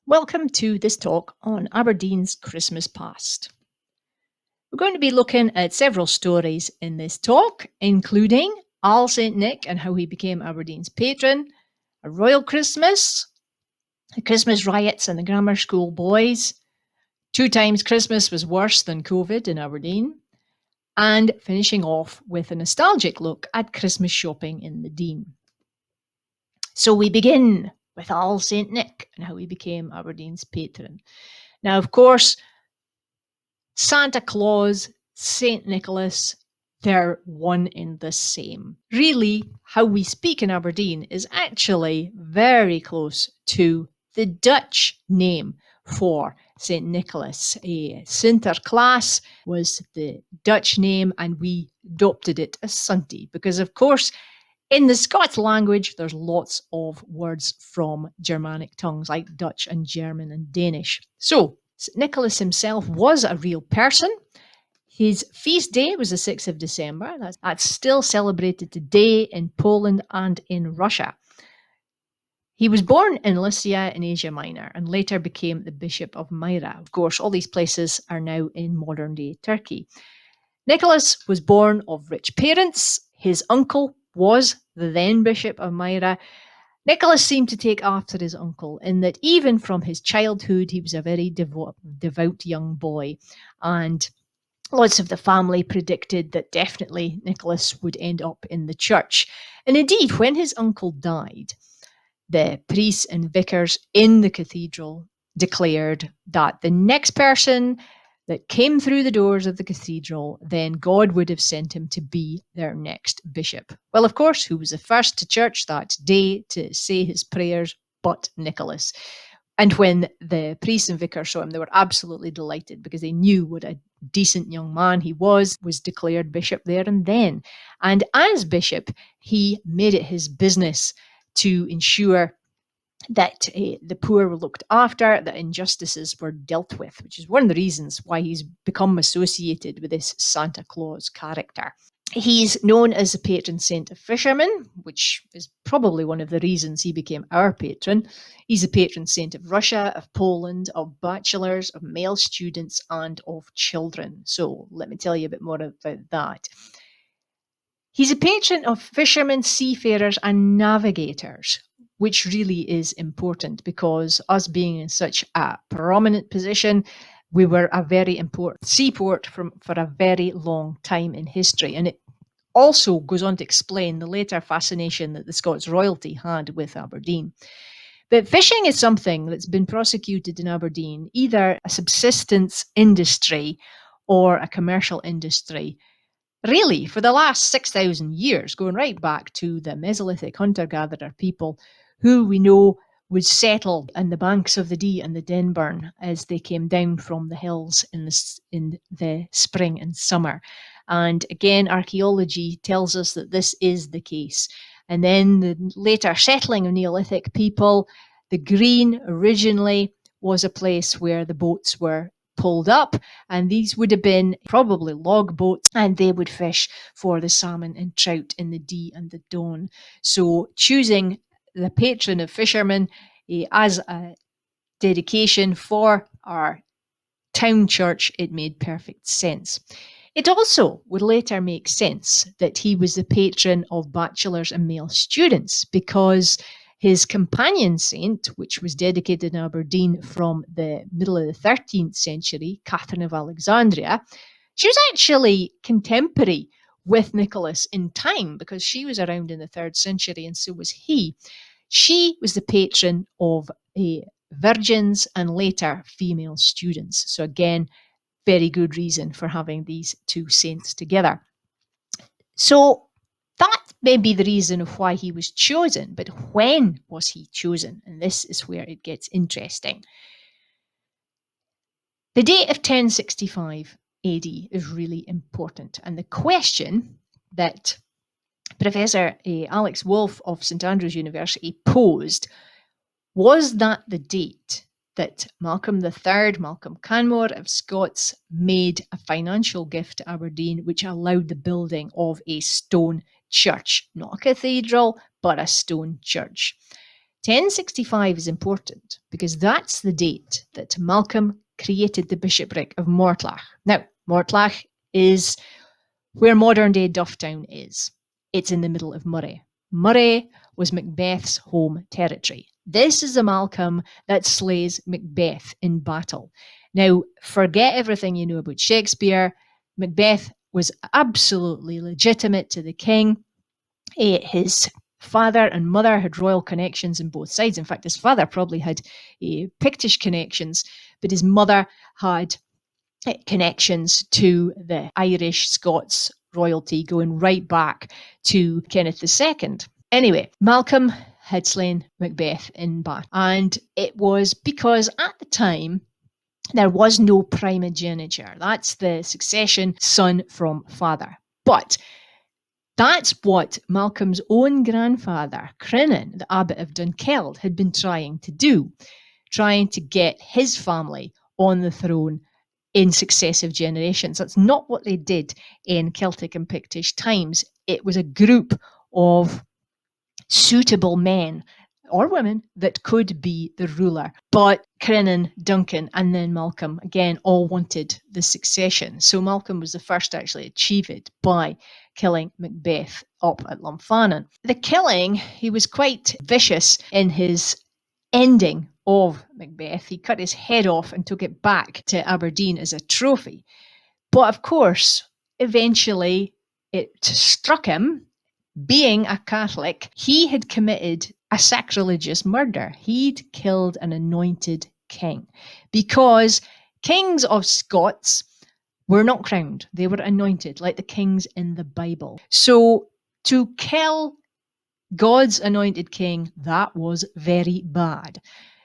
Welcome to this talk on Aberdeen's Christmas past. We're going to be looking at several stories in this talk, including All St. Nick and how he became Aberdeen's patron, a royal Christmas, the Christmas riots and the grammar school boys, 2 times Christmas was worse than COVID in Aberdeen, and finishing off with a nostalgic look at Christmas shopping in the Dean. So we begin with All St. Nick and how he became Aberdeen's patron. Now, of course, Santa Claus, St. Nicholas, they're one in the same. Really, how we speak in Aberdeen is actually very close to the Dutch name for St. Nicholas. Sinterklaas was the Dutch name, and we adopted it as Sunty because, of course, in the Scots language, there's lots of words from Germanic tongues like Dutch and German and Danish. So, St. Nicholas himself was a real person. His feast day was the 6th of December. That's still celebrated today in Poland and in Russia. He was born in Lycia in Asia Minor and later became the Bishop of Myra. Of course, all these places are now in modern-day Turkey. Nicholas was born of rich parents. His uncle was the then Bishop of Myra. Nicholas seemed to take after his uncle in that even from his childhood, he was a very devout young boy. And lots of the family predicted that definitely Nicholas would end up in the church. And indeed, when his uncle died, the priests and vicars in the cathedral declared that the next person that came through the doors of the cathedral, then God would have sent him to be their next bishop. Well, of course, who was the first to church that day to say his prayers but Nicholas? And when the priests and vicars saw him, they were absolutely delighted because they knew what a decent young man he was declared bishop there and then. And as bishop, he made it his business to ensure that the poor were looked after, that injustices were dealt with, which is one of the reasons why he's become associated with this Santa Claus character. He's known as the patron saint of fishermen, which is probably one of the reasons he became our patron. He's the patron saint of Russia, of Poland, of bachelors, of male students, and of children. So let me tell you a bit more about that. He's a patron of fishermen, seafarers, and navigators, which really is important because us being in such a prominent position, we were a very important seaport for a very long time in history. And it also goes on to explain the later fascination that the Scots royalty had with Aberdeen. But fishing is something that's been prosecuted in Aberdeen, either a subsistence industry or a commercial industry, really for the last 6,000 years, going right back to the Mesolithic hunter-gatherer people who we know would settle on the banks of the Dee and the Denburn as they came down from the hills in the spring and summer. And again, archaeology tells us that this is the case. And then the later settling of Neolithic people, the Green originally was a place where the boats were pulled up, and these would have been probably log boats, and they would fish for the salmon and trout in the Dee and the Don. So choosing the patron of fishermen as a dedication for our town church, it made perfect sense. It also would later make sense that he was the patron of bachelors and male students because his companion saint, which was dedicated in Aberdeen from the middle of the 13th century, Catherine of Alexandria, she was actually contemporary with Nicholas in time because she was around in the 3rd century and so was he. She was the patron of virgins and later female students. So again, very good reason for having these two saints together. So that may be the reason of why he was chosen, but when was he chosen? And this is where it gets interesting. The date of 1065 AD is really important. And the question that Professor Alex Wolff of St Andrews University posed, was that the date that Malcolm III, Malcolm Canmore of Scots, made a financial gift to Aberdeen which allowed the building of a stone church, not a cathedral, but a stone church. 1065 is important because that's the date that Malcolm created the bishopric of Mortlach. Now, Mortlach is where modern-day Dufftown is. It's in the middle of Moray. Moray was Macbeth's home territory. This is the Malcolm that slays Macbeth in battle. Now, forget everything you know about Shakespeare. Macbeth was absolutely legitimate to the king. His father and mother had royal connections on both sides. In fact, his father probably had Pictish connections, but his mother had connections to the Irish, Scots royalty going right back to Kenneth II. Anyway, Malcolm had slain Macbeth in battle, and it was because at the time there was no primogeniture. That's the succession son from father. But that's what Malcolm's own grandfather, Crinan, the abbot of Dunkeld, had been trying to do, trying to get his family on the throne in successive generations. That's not what they did in Celtic and Pictish times. It was a group of suitable men or women that could be the ruler. But Crinan, Duncan, and then Malcolm, again, all wanted the succession. So Malcolm was the first to actually achieve it by killing Macbeth up at Lumphanan. The killing, he was quite vicious in his ending of Macbeth. He cut his head off and took it back to Aberdeen as a trophy. But of course, eventually it struck him, being a Catholic, he had committed a sacrilegious murder. He'd killed an anointed king because kings of Scots were not crowned. They were anointed like the kings in the Bible. So to kill God's anointed king, that was very bad.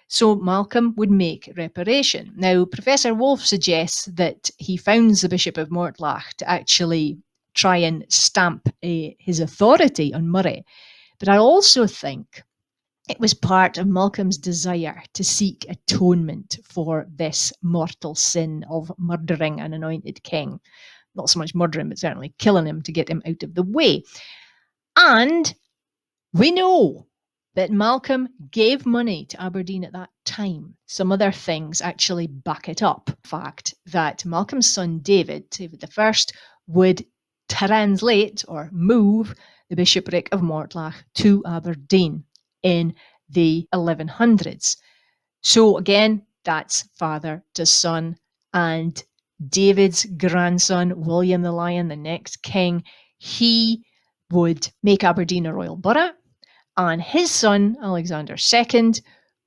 So Malcolm would make reparation. Now, Professor Wolfe suggests that he founds the Bishop of Mortlach to actually try and stamp his authority on Moray. But I also think it was part of Malcolm's desire to seek atonement for this mortal sin of murdering an anointed king. Not so much murdering, but certainly killing him to get him out of the way. And we know that Malcolm gave money to Aberdeen at that time. Some other things actually back it up. The fact that Malcolm's son David I, would translate or move the bishopric of Mortlach to Aberdeen in the 1100s. So again, that's father to son, and David's grandson, William the Lion, the next king, he would make Aberdeen a royal borough, and his son, Alexander II,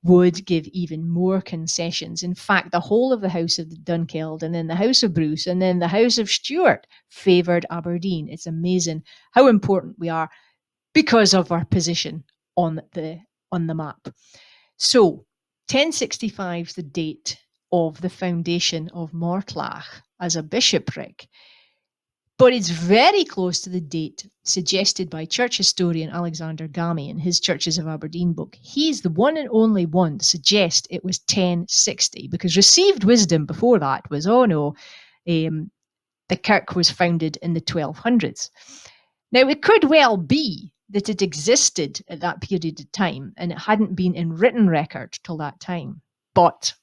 would give even more concessions. In fact, the whole of the House of Dunkeld, and then the House of Bruce, and then the House of Stuart favoured Aberdeen. It's amazing how important we are because of our position on the map. So 1065 is the date of the foundation of Mortlach as a bishopric. But it's very close to the date suggested by church historian Alexander Gamy in his Churches of Aberdeen book. He's the one and only one to suggest it was 1060, because received wisdom before that was, the kirk was founded in the 1200s. Now, it could well be that it existed at that period of time and it hadn't been in written record till that time. But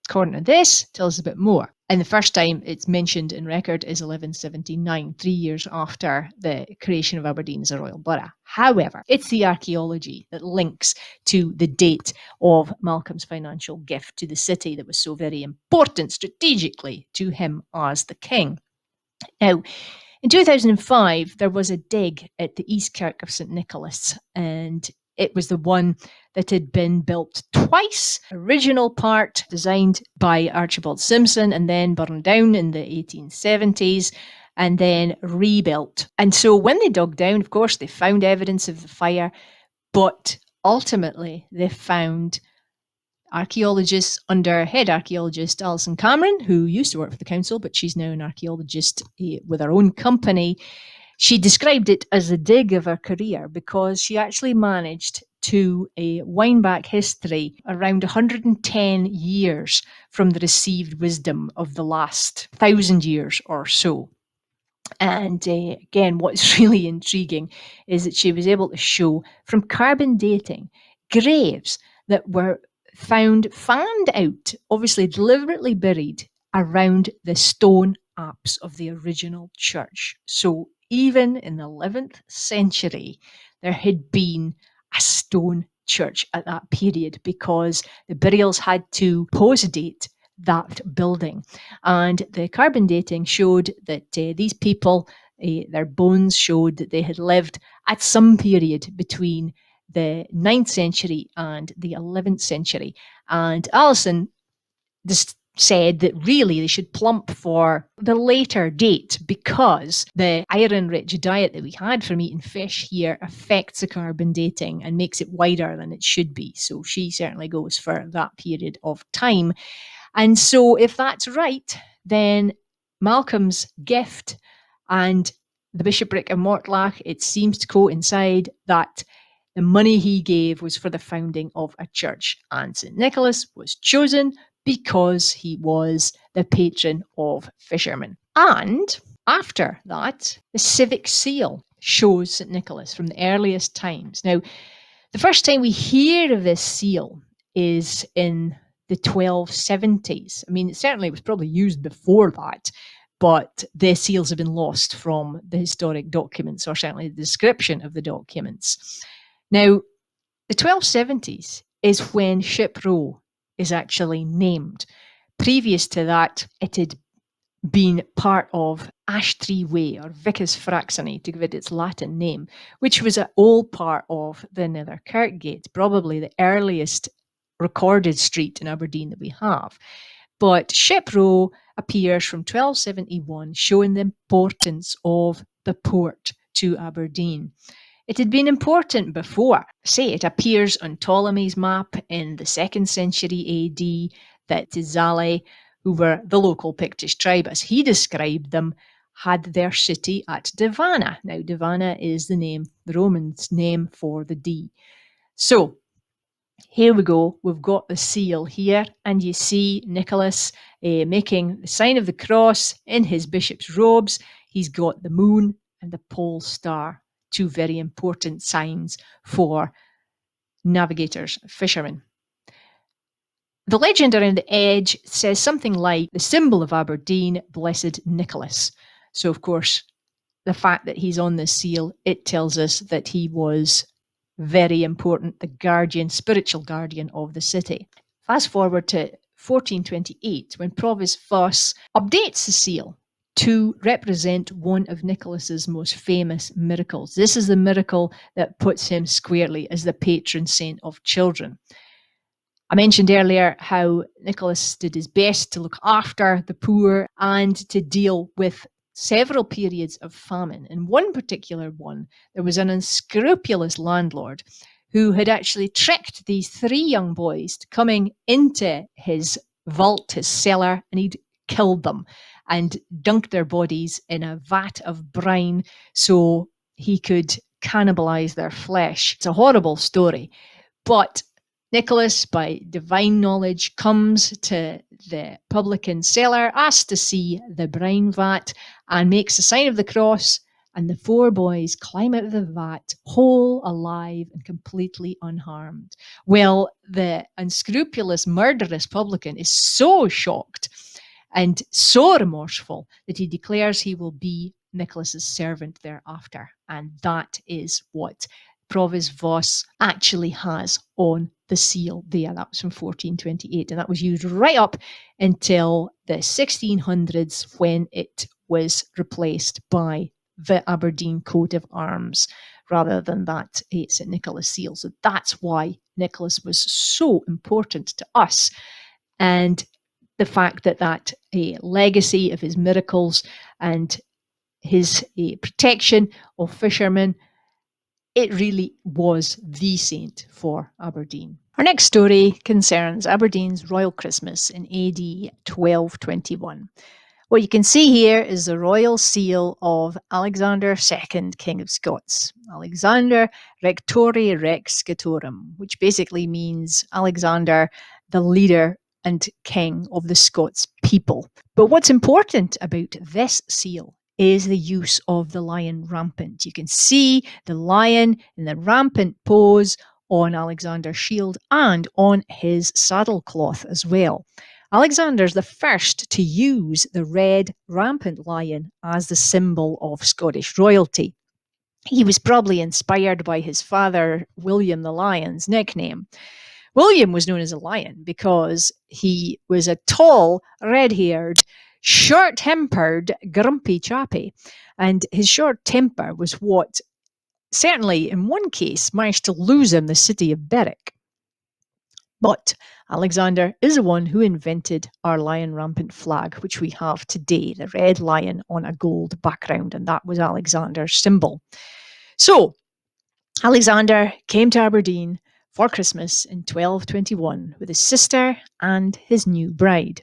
according to this, tells us a bit more. And the first time it's mentioned in record is 1179, 3 years after the creation of Aberdeen as a royal borough. However, it's the archaeology that links to the date of Malcolm's financial gift to the city that was so very important strategically to him as the king. Now, in 2005, there was a dig at the East Kirk of St. Nicholas, and it was the one that had been built twice. Original part designed by Archibald Simpson and then burned down in the 1870s and then rebuilt. And so when they dug down, of course, they found evidence of the fire, but ultimately they found archaeologists under head archaeologist Alison Cameron, who used to work for the council, but she's now an archaeologist with her own company. She described it as the dig of her career because she actually managed to wind back history around 110 years from the received wisdom of the last 1,000 years or so. And again, what's really intriguing is that she was able to show from carbon dating graves that were found fanned out, obviously deliberately buried around the stone apse of the original church. So even in the 11th century, there had been a stone church at that period because the burials had to post-date that building. And the carbon dating showed that these people, their bones showed that they had lived at some period between the 9th century and the 11th century. And Alison just said that really they should plump for the later date because the iron-rich diet that we had from eating fish here affects the carbon dating and makes it wider than it should be. So she certainly goes for that period of time. And so if that's right, then Malcolm's gift and the bishopric of Mortlach, it seems to coincide that the money he gave was for the founding of a church. And St. Nicholas was chosen because he was the patron of fishermen. And after that, the civic seal shows St. Nicholas from the earliest times. Now, the first time we hear of this seal is in the 1270s. I mean, it certainly was probably used before that, but the seals have been lost from the historic documents, or certainly the description of the documents. Now, the 1270s is when Ship Row is actually named. Previous to that, it had been part of Ashtree Way, or Vicus Fraxini, to give it its Latin name, which was an old part of the Nether Kirkgate, probably the earliest recorded street in Aberdeen that we have. But Ship Row appears from 1271, showing the importance of the port to Aberdeen. It had been important before. Say, it appears on Ptolemy's map in the 2nd century AD that Zale, who were the local Pictish tribe, as he described them, had their city at Devana. Now, Devana is the Romans' name for the Dee. So, here we go. We've got the seal here, and you see Nicholas making the sign of the cross in his bishop's robes. He's got the moon and the pole star, two very important signs for navigators, fishermen. The legend around the edge says something like the symbol of Aberdeen, Blessed Nicholas. So, of course, the fact that he's on this seal, it tells us that he was very important, the guardian, spiritual guardian of the city. Fast forward to 1428, when Provost Voss updates the seal to represent one of Nicholas's most famous miracles. This is the miracle that puts him squarely as the patron saint of children. I mentioned earlier how Nicholas did his best to look after the poor and to deal with several periods of famine. In one particular one, there was an unscrupulous landlord who had actually tricked these 3 young boys to coming into his vault, his cellar, and he'd killed them and dunked their bodies in a vat of brine so he could cannibalize their flesh. It's a horrible story, but Nicholas, by divine knowledge, comes to the publican's cellar, asks to see the brine vat, and makes the sign of the cross, and the 4 boys climb out of the vat, whole, alive, and completely unharmed. Well, the unscrupulous, murderous publican is so shocked and so remorseful that he declares he will be Nicholas's servant thereafter. And that is what Provost Voss actually has on the seal there. That was from 1428, and that was used right up until the 1600s when it was replaced by the Aberdeen coat of arms rather than that St. Nicholas seal. So that's why Nicholas was so important to us, and the fact that that legacy of his miracles and his protection of fishermen, it really was the saint for Aberdeen. Our next story concerns Aberdeen's royal Christmas in AD 1221. What you can see here is the royal seal of Alexander II, King of Scots. Alexander Rectori Rex Scotorum, which basically means Alexander, the leader and king of the Scots people. But what's important about this seal is the use of the lion rampant. You can see the lion in the rampant pose on Alexander's shield and on his saddlecloth as well. Alexander's the first to use the red rampant lion as the symbol of Scottish royalty. He was probably inspired by his father, William the Lion's nickname. William was known as a lion because he was a tall, red-haired, short-tempered, grumpy chappie. And his short temper was what, certainly in one case, managed to lose him the city of Berwick. But Alexander is the one who invented our lion rampant flag, which we have today, the red lion on a gold background, and that was Alexander's symbol. So, Alexander came to Aberdeen for Christmas in 1221 with his sister and his new bride.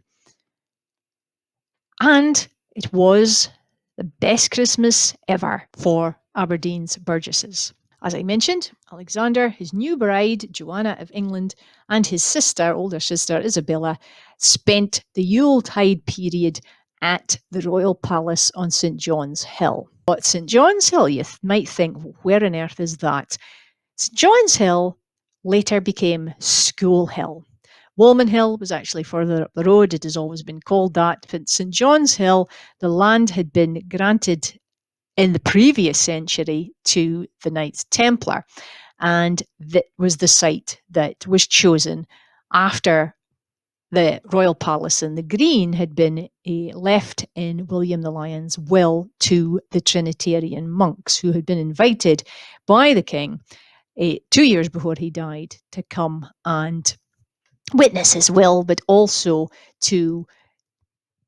And it was the best Christmas ever for Aberdeen's burgesses. As I mentioned, Alexander, his new bride, Joanna of England, and his sister, older sister, Isabella, spent the Yuletide period at the royal palace on St. John's Hill. But St. John's Hill, you might think, where on earth is that? St. John's Hill later became School Hill. Wolman Hill was actually further up the road. It has always been called that. But St. John's Hill, the land had been granted in the previous century to the Knights Templar, and that was the site that was chosen after the royal palace in the Green had been left in William the Lion's will to the Trinitarian monks who had been invited by the king 2 years before he died to come and witness his will, but also to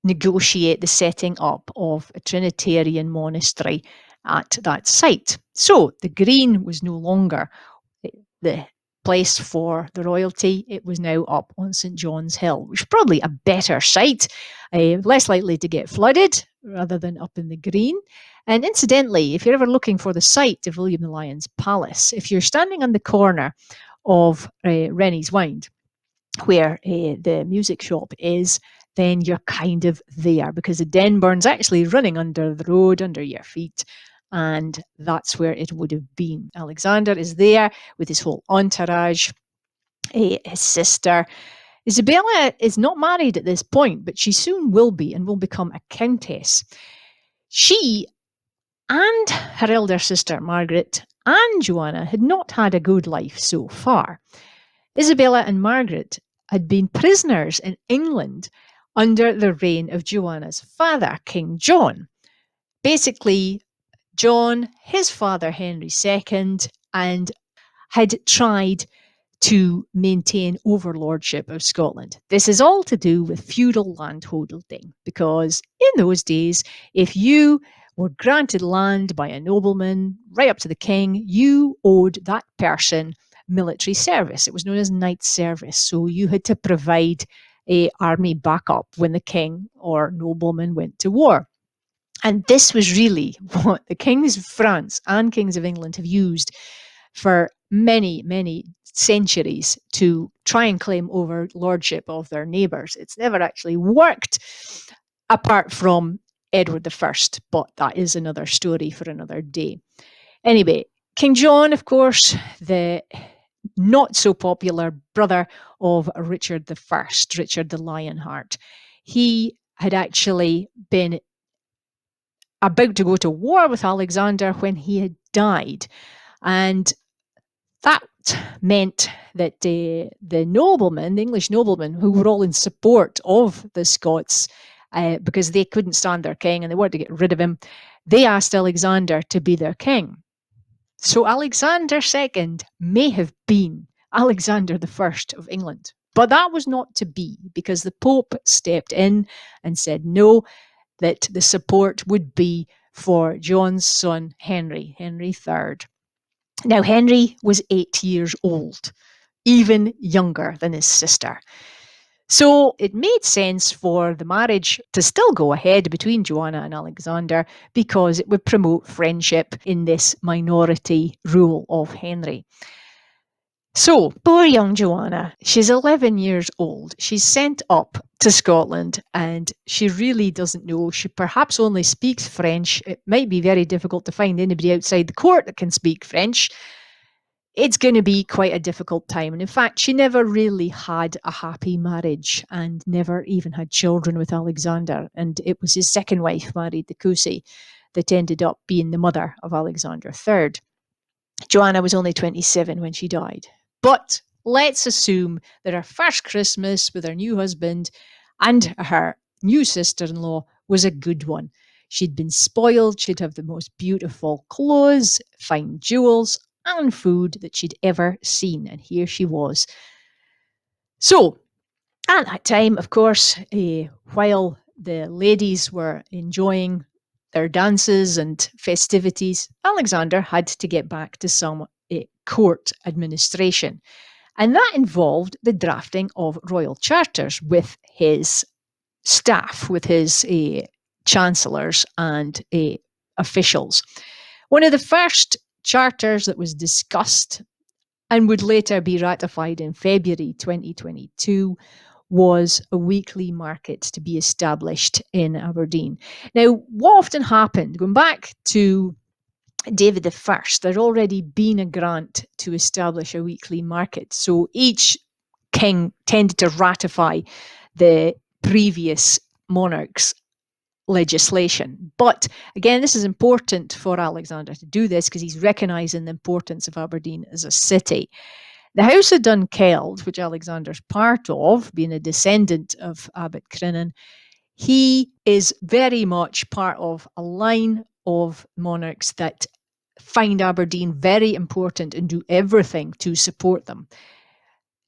negotiate the setting up of a Trinitarian monastery at that site. So the Green was no longer the place for the royalty. It was now up on St. John's Hill, which is probably a better site, less likely to get flooded rather than up in the Green. And incidentally, if you're ever looking for the site of William the Lion's palace, if you're standing on the corner of Rennie's Wynd, where the music shop is, then you're kind of there because the Denburn's actually running under the road, under your feet, and that's where it would have been. Alexander is there with his whole entourage, his sister. Isabella is not married at this point, but she soon will be and will become a countess. She and her elder sister Margaret and Joanna had not had a good life so far. Isabella and Margaret had been prisoners in England under the reign of Joanna's father, King John. Basically, John, his father Henry II, and had tried to maintain overlordship of Scotland. This is all to do with feudal landholding, because in those days, if you were granted land by a nobleman right up to the king, you owed that person military service. It was known as knight service. So you had to provide a army backup when the king or nobleman went to war. And this was really what the kings of France and kings of England have used for many, many centuries to try and claim overlordship of their neighbours. It's never actually worked apart from Edward I, but that is another story for another day. Anyway, King John, of course, the not so popular brother of Richard I, Richard the Lionheart. He had actually been about to go to war with Alexander when he had died. And that meant that the noblemen, the English noblemen, who were all in support of the Scots, because they couldn't stand their king and they wanted to get rid of him, they asked Alexander to be their king. So Alexander II may have been Alexander I of England, but that was not to be, because the Pope stepped in and said no, that the support would be for John's son Henry III. Now Henry was 8 years old, even younger than his sister. So it made sense for the marriage to still go ahead between Joanna and Alexander, because it would promote friendship in this minority rule of Henry. So, poor young Joanna, she's 11 years old. She's sent up to Scotland and she really doesn't know. She perhaps only speaks French. It might be very difficult to find anybody outside the court that can speak French. it's going to be quite a difficult time. And in fact, she never really had a happy marriage and never even had children with Alexander. And it was his second wife, Mary de Cossey, that ended up being the mother of Alexander III. Joanna was only 27 when she died. But let's assume that her first Christmas with her new husband and her new sister-in-law was a good one. She'd been spoiled. She'd have the most beautiful clothes, fine jewels, and food that she'd ever seen. And here she was. So, at that time, of course, while the ladies were enjoying their dances and festivities, Alexander had to get back to some court administration. And that involved the drafting of royal charters with his staff, with his chancellors and officials. One of the first charters that was discussed and would later be ratified in February 2022 was a weekly market to be established in Aberdeen. Now, what often happened, going back to David I, there'd already been a grant to establish a weekly market. So each king tended to ratify the previous monarch's legislation. But again, this is important for Alexander to do this because he's recognising the importance of Aberdeen as a city. The House of Dunkeld, which Alexander's part of, being a descendant of Abbot Crinan, he is very much part of a line of monarchs that find Aberdeen very important and do everything to support them.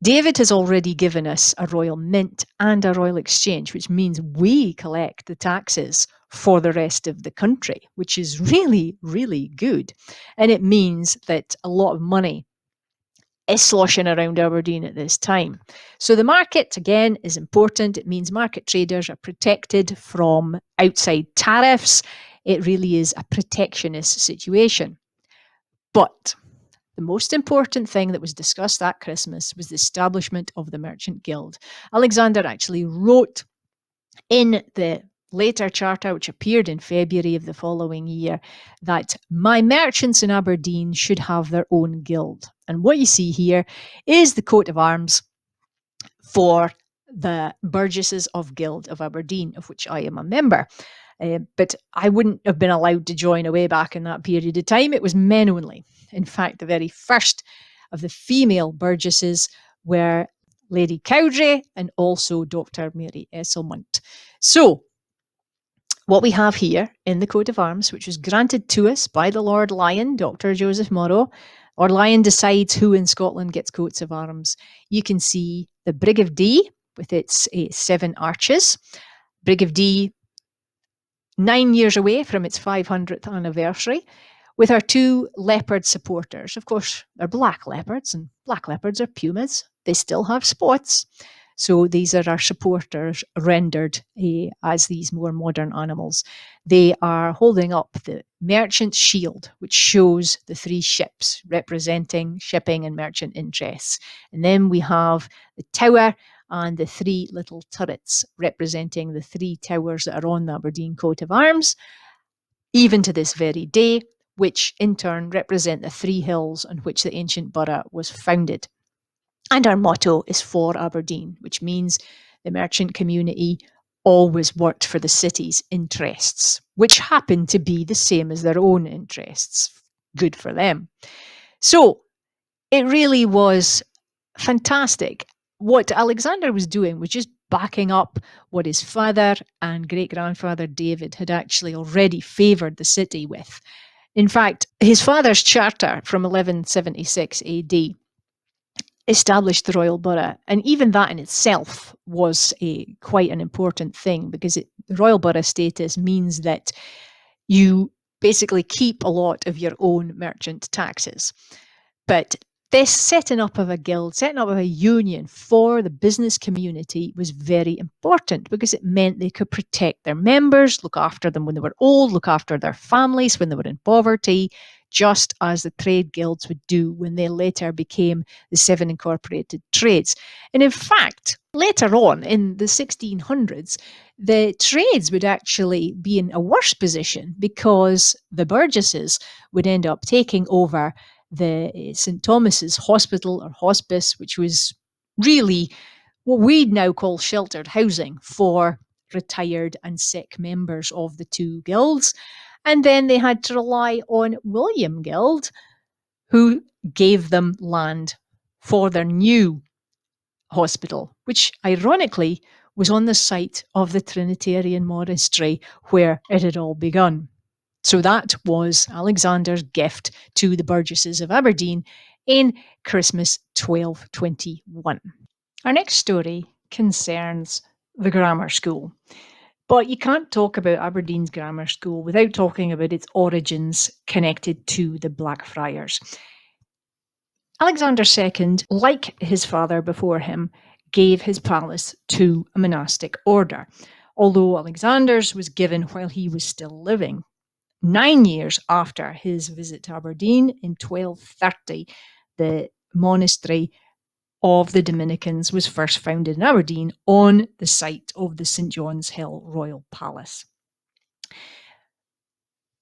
David has already given us a royal mint and a royal exchange, which means we collect the taxes for the rest of the country, which is really, really good. And it means that a lot of money is sloshing around Aberdeen at this time. So the market, again, is important. It means market traders are protected from outside tariffs. It really is a protectionist situation. But the most important thing that was discussed that Christmas was the establishment of the Merchant Guild. Alexander actually wrote in the later charter, which appeared in February of the following year, that my merchants in Aberdeen should have their own guild. And what you see here is the coat of arms for the Burgesses of Guild of Aberdeen, of which I am a member. But I wouldn't have been allowed to join away back in that period of time. It was men only. In fact, the very first of the female Burgesses were Lady Cowdray and also Dr. Mary Esselmont. So, what we have here in the coat of arms, which was granted to us by the Lord Lion, Dr. Joseph Morrow, Lord Lion decides who in Scotland gets coats of arms. You can see the Brig of Dee with its 7 arches. Brig of Dee, 9 years away from its 500th anniversary, with our 2 leopard supporters. Of course, they're black leopards, and black leopards are pumas. They still have spots. So these are our supporters rendered as these more modern animals. They are holding up the merchant shield, which shows the 3 ships representing shipping and merchant interests. And then we have the tower and the 3 little turrets representing the 3 towers that are on the Aberdeen coat of arms, even to this very day, which in turn represent the 3 hills on which the ancient borough was founded. And our motto is for Aberdeen, which means the merchant community always worked for the city's interests, which happened to be the same as their own interests. Good for them. So it really was fantastic. What Alexander was doing was just backing up what his father and great-grandfather David had actually already favoured the city with. In fact, his father's charter from 1176 AD established the royal borough, and even that in itself was quite an important thing, because the royal borough status means that you basically keep a lot of your own merchant taxes. But this setting up of a guild, setting up of a union for the business community was very important, because it meant they could protect their members, look after them when they were old, look after their families when they were in poverty, just as the trade guilds would do when they later became the 7 incorporated trades. And in fact, later on in the 1600s, the trades would actually be in a worse position, because the Burgesses would end up taking over the St. Thomas's Hospital or Hospice, which was really what we'd now call sheltered housing for retired and sick members of the two guilds. And then they had to rely on William Guild, who gave them land for their new hospital, which ironically was on the site of the Trinitarian monastery where it had all begun. So that was Alexander's gift to the burgesses of Aberdeen in Christmas 1221. Our next story concerns the grammar school. But you can't talk about Aberdeen's grammar school without talking about its origins connected to the Blackfriars. Alexander II, like his father before him, gave his palace to a monastic order, although Alexander's was given while he was still living. 9 years after his visit to Aberdeen in 1230, the monastery of the Dominicans was first founded in Aberdeen on the site of the St. John's Hill Royal Palace.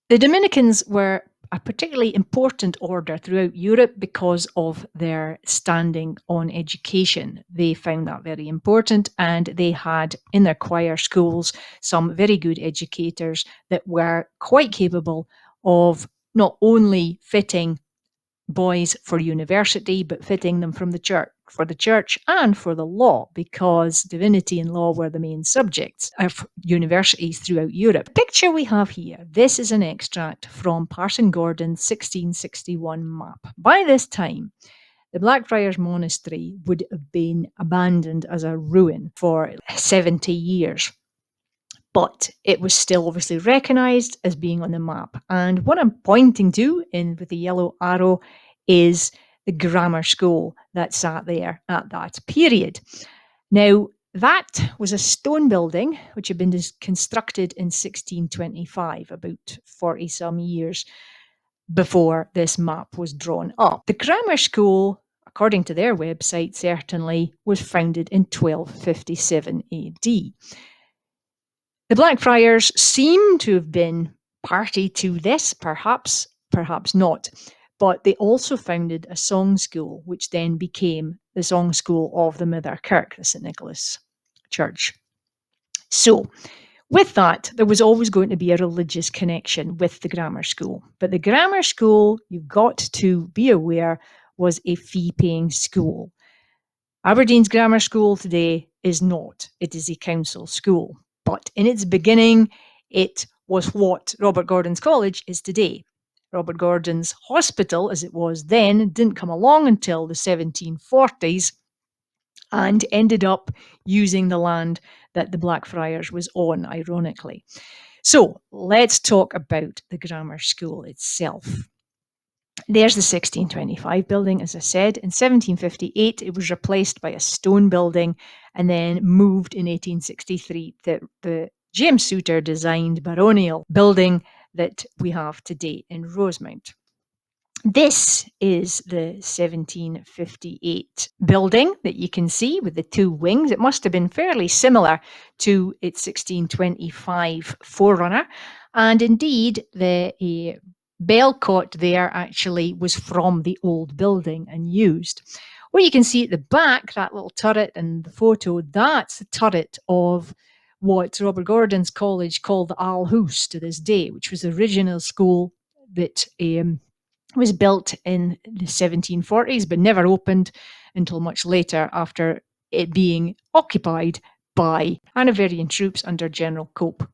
The Dominicans were a particularly important order throughout Europe because of their standing on education. They found that very important, and they had in their choir schools some very good educators that were quite capable of not only fitting boys for university, but fitting them from the church, for the church and for the law, because divinity and law were the main subjects of universities throughout Europe. The picture we have here, this is an extract from Parson Gordon's 1661 map. By this time, the Blackfriars Monastery would have been abandoned as a ruin for 70 years. But it was still obviously recognised as being on the map. And what I'm pointing to with the yellow arrow is the grammar school that sat there at that period. Now, that was a stone building which had been constructed in 1625, about 40 some years before this map was drawn up. The grammar school, according to their website, certainly was founded in 1257 AD. The Blackfriars seem to have been party to this, perhaps not, but they also founded a song school, which then became the song school of the Mither Kirk, the St. Nicholas Church. So, with that, there was always going to be a religious connection with the grammar school. But the grammar school, you've got to be aware, was a fee-paying school. Aberdeen's grammar school today is not. It is a council school. But in its beginning, it was what Robert Gordon's College is today. Robert Gordon's Hospital, as it was then, didn't come along until the 1740s and ended up using the land that the Blackfriars was on, ironically. So let's talk about the grammar school itself. There's the 1625 building, as I said. In 1758, it was replaced by a stone building and then moved in 1863 to the James Souter designed baronial building that we have today in Rosemount. This is the 1758 building that you can see with the two wings. It must have been fairly similar to its 1625 forerunner. And indeed, the bellcot there actually was from the old building and used. What you can see at the back, that little turret in the photo, that's the turret of what Robert Gordon's College called the Al House to this day, which was the original school that was built in the 1740s, but never opened until much later after it being occupied by Hanoverian troops under General Cope.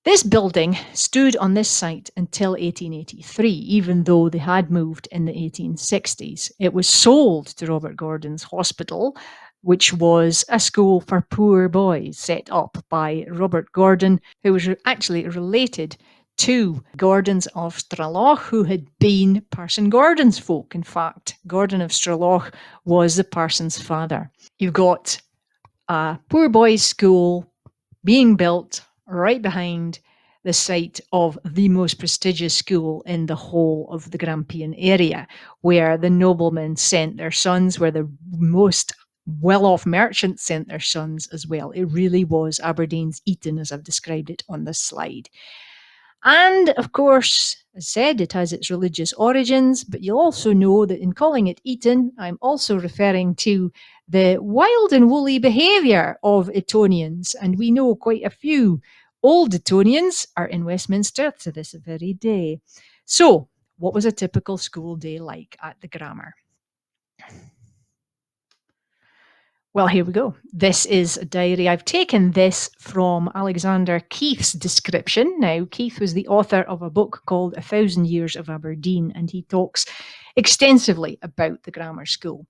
This building stood on this site until 1883, even though they had moved in the 1860s. It was sold to Robert Gordon's Hospital, which was a school for poor boys set up by Robert Gordon, who was actually related to Gordons of Straloch, who had been Parson Gordon's folk. In fact, Gordon of Straloch was the parson's father. You've got a poor boys' school being built right behind the site of the most prestigious school in the whole of the Grampian area, where the noblemen sent their sons, where the most well-off merchants sent their sons as well. It really was Aberdeen's Eton, as I've described it on this slide. And of course, as said, it has its religious origins, but you'll also know that in calling it Eton, I'm also referring to the wild and woolly behaviour of Etonians, and we know quite a few old Etonians are in Westminster to this very day. So, what was a typical school day like at the grammar? Well, here we go. This is a diary. I've taken this from Alexander Keith's description. Now, Keith was the author of a book called 1,000 Years of Aberdeen, and he talks extensively about the grammar school.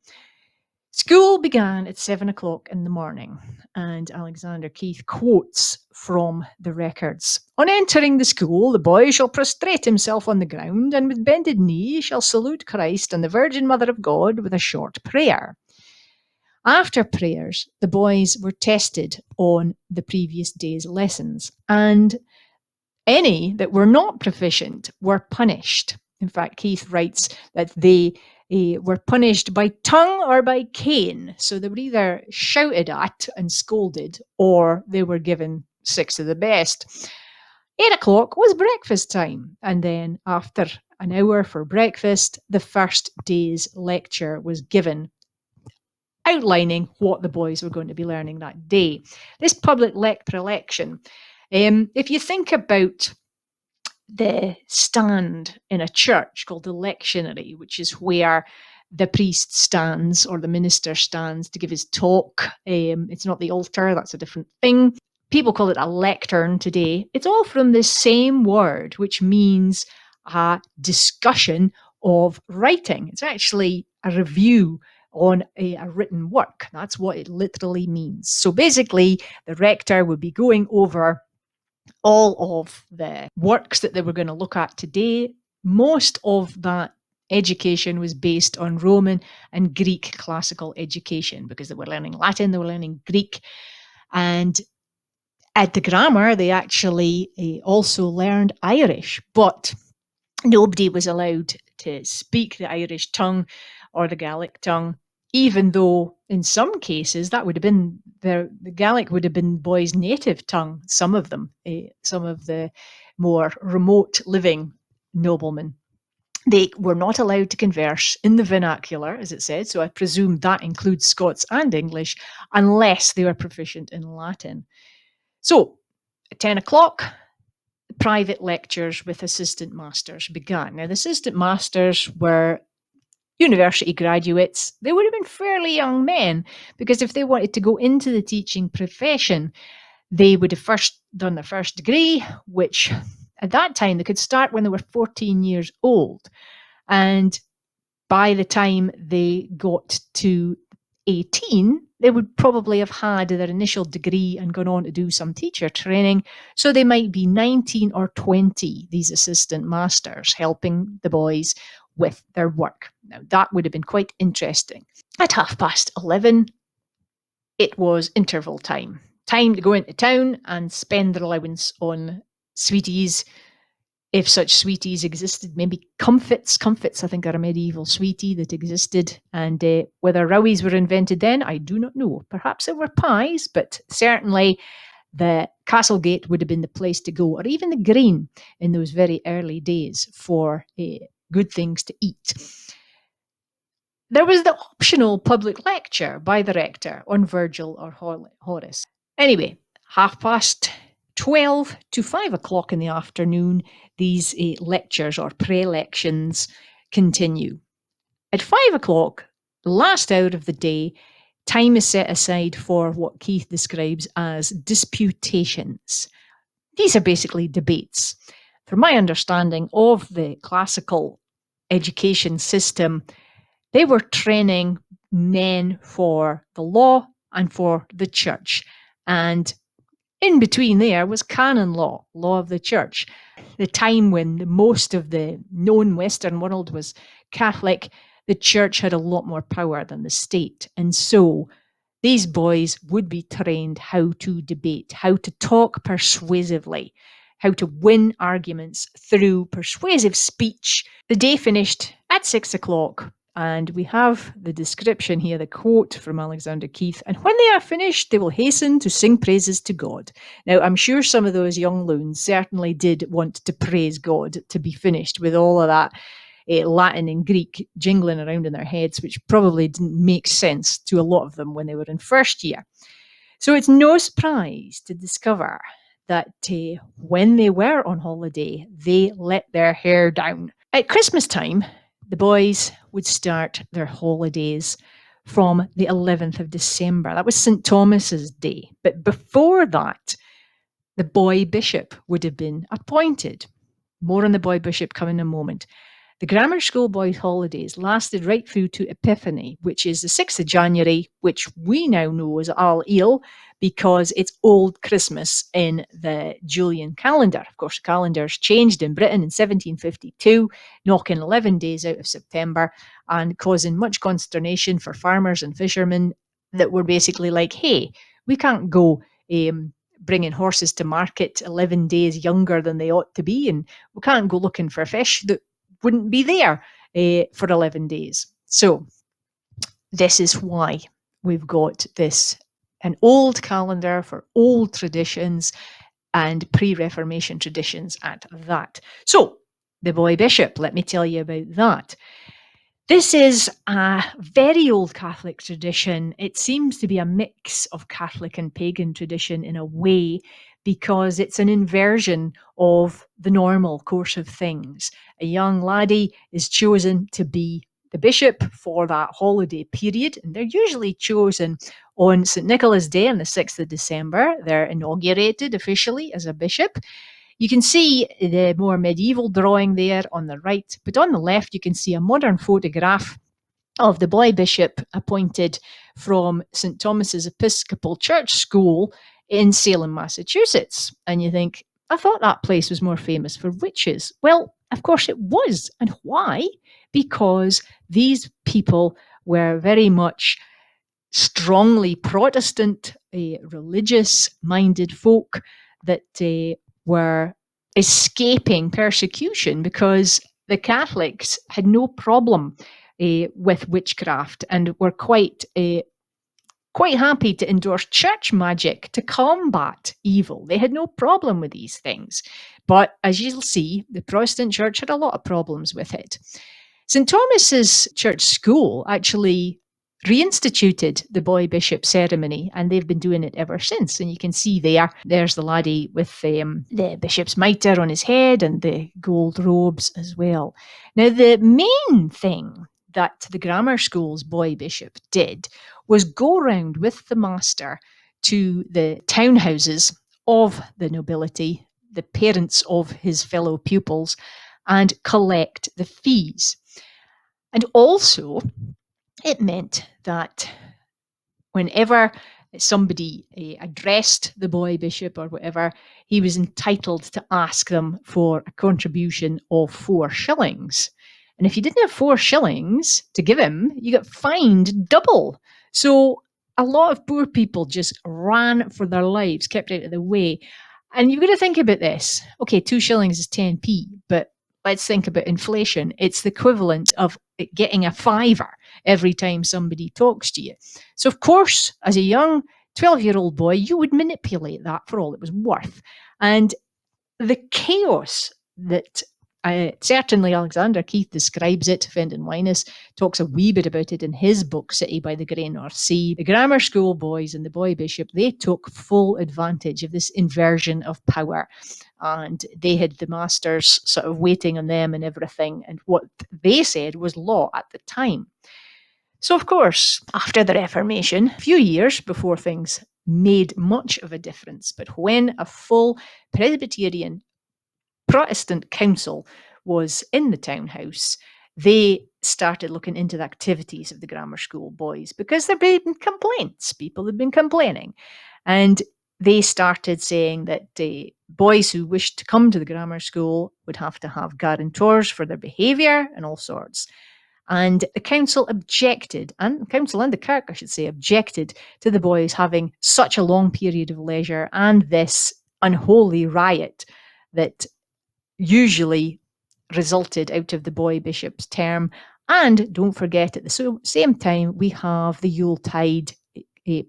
School began at 7 o'clock in the morning, and Alexander Keith quotes from the records. On entering the school, the boy shall prostrate himself on the ground, and with bended knee shall salute Christ and the Virgin Mother of God with a short prayer. After prayers, the boys were tested on the previous day's lessons, and any that were not proficient were punished. In fact, Keith writes that they were punished by tongue or by cane. So they were either shouted at and scolded, or they were given 6 of the best. 8 o'clock was breakfast time, and then after an hour for breakfast, the first day's lecture was given, outlining what the boys were going to be learning that day. This public prelection, if you think about the stand in a church called the lectionary, which is where the priest stands or the minister stands to give his talk. It's not the altar, that's a different thing. People call it a lectern today. It's all from the same word, which means a discussion of writing. It's actually a review on a written work. That's what it literally means. So basically, the rector would be going over all of the works that they were going to look at today. Most of that education was based on Roman and Greek classical education because they were learning Latin, they were learning Greek. And at the grammar, they actually also learned Irish, but nobody was allowed to speak the Irish tongue or the Gaelic tongue, even though in some cases that would have been the Gaelic would have been boys' native tongue, some of them, some of the more remote living noblemen. They were not allowed to converse in the vernacular, as it said, so I presume that includes Scots and English, unless they were proficient in Latin. So, at 10 o'clock, private lectures with assistant masters began. Now, the assistant masters were university graduates. They would have been fairly young men, because if they wanted to go into the teaching profession, they would have first done their first degree, which at that time they could start when they were 14 years old. And by the time they got to 18, they would probably have had their initial degree and gone on to do some teacher training. So they might be 19 or 20, these assistant masters, helping the boys with their work. Now, that would have been quite interesting. At 11:30, it was interval time. Time to go into town and spend their allowance on sweeties, if such sweeties existed. Maybe comfits. Comfits, I think, are a medieval sweetie that existed. And whether rowies were invented then, I do not know. Perhaps there were pies, but certainly the Castlegate would have been the place to go, or even the Green in those very early days for good things to eat. There was the optional public lecture by the rector on Virgil or Horace. Anyway, 12:30 to 5 o'clock in the afternoon, these lectures or prelections continue. At 5 o'clock, the last hour of the day, time is set aside for what Keith describes as disputations. These are basically debates. From my understanding of the classical education system, they were training men for the law and for the church. And in between there was canon law, law of the church. The time when most of the known Western world was Catholic, the church had a lot more power than the state. And so these boys would be trained how to debate, how to talk persuasively, how to win arguments through persuasive speech. The day finished at 6 o'clock, And we have the description here, the quote from Alexander Keith. And when they are finished, they will hasten to sing praises to God. Now, I'm sure some of those young loons certainly did want to praise God to be finished with all of that Latin and Greek jingling around in their heads, which probably didn't make sense to a lot of them when they were in first year. So it's no surprise to discover that when they were on holiday, they let their hair down. At Christmas time, the boys would start their holidays from the 11th of December. That was St. Thomas's Day. But before that, the boy bishop would have been appointed. More on the boy bishop coming in a moment. The grammar school boys' holidays lasted right through to Epiphany, which is the 6th of January, which we now know as Al Eel, because it's Old Christmas in the Julian calendar. Of course, the calendar's changed in Britain in 1752, knocking 11 days out of September and causing much consternation for farmers and fishermen that were basically like, hey, we can't go bringing horses to market 11 days younger than they ought to be, and we can't go looking for fish that wouldn't be there for 11 days. So this is why we've got an old calendar for old traditions and pre-Reformation traditions at that. So the boy bishop, let me tell you about that. This is a very old Catholic tradition. It seems to be a mix of Catholic and pagan tradition in a way, because it's an inversion of the normal course of things. A young laddie is chosen to be the bishop for that holiday period, and they're usually chosen on St. Nicholas' Day on the 6th of December. They're inaugurated officially as a bishop. You can see the more medieval drawing there on the right, but on the left you can see a modern photograph of the boy bishop appointed from St. Thomas's Episcopal Church School in Salem, Massachusetts. And you think, I thought that place was more famous for witches. Well, of course it was. And why? Because these people were very much strongly Protestant, religious-minded folk that were escaping persecution because the Catholics had no problem with witchcraft and were quite happy to endorse church magic to combat evil. They had no problem with these things. But as you'll see, the Protestant church had a lot of problems with it. St. Thomas's Church School actually reinstituted the boy bishop ceremony, and they've been doing it ever since. And you can see there's the laddie with the bishop's mitre on his head and the gold robes as well. Now, the main thing that the grammar school's boy bishop did was go round with the master to the townhouses of the nobility, the parents of his fellow pupils, and collect the fees. And also, it meant that whenever somebody addressed the boy bishop or whatever, he was entitled to ask them for a contribution of 4 shillings. And if you didn't have 4 shillings to give him, you got fined double. So a lot of poor people just ran for their lives, kept out of the way. And you've got to think about this. Okay, 2 shillings is 10p, but let's think about inflation. It's the equivalent of getting a fiver every time somebody talks to you. So, of course, as a young 12-year-old boy, you would manipulate that for all it was worth. And the chaos that certainly Alexander Keith describes it, Fenton Winus talks a wee bit about it in his book, City by the Grey North Sea. The grammar school boys and the boy bishop, they took full advantage of this inversion of power. And they had the masters sort of waiting on them and everything. And what they said was law at the time. So, of course, after the Reformation, a few years before things made much of a difference, but when a full Presbyterian Protestant council was in the townhouse, they started looking into the activities of the grammar school boys because there had been complaints. People had been complaining. And they started saying that boys who wished to come to the grammar school would have to have guarantors for their behaviour and all sorts. And the council objected, and the council and the kirk, I should say, objected to the boys having such a long period of leisure and this unholy riot that usually resulted out of the boy bishop's term. And don't forget, at the same time, we have the Yuletide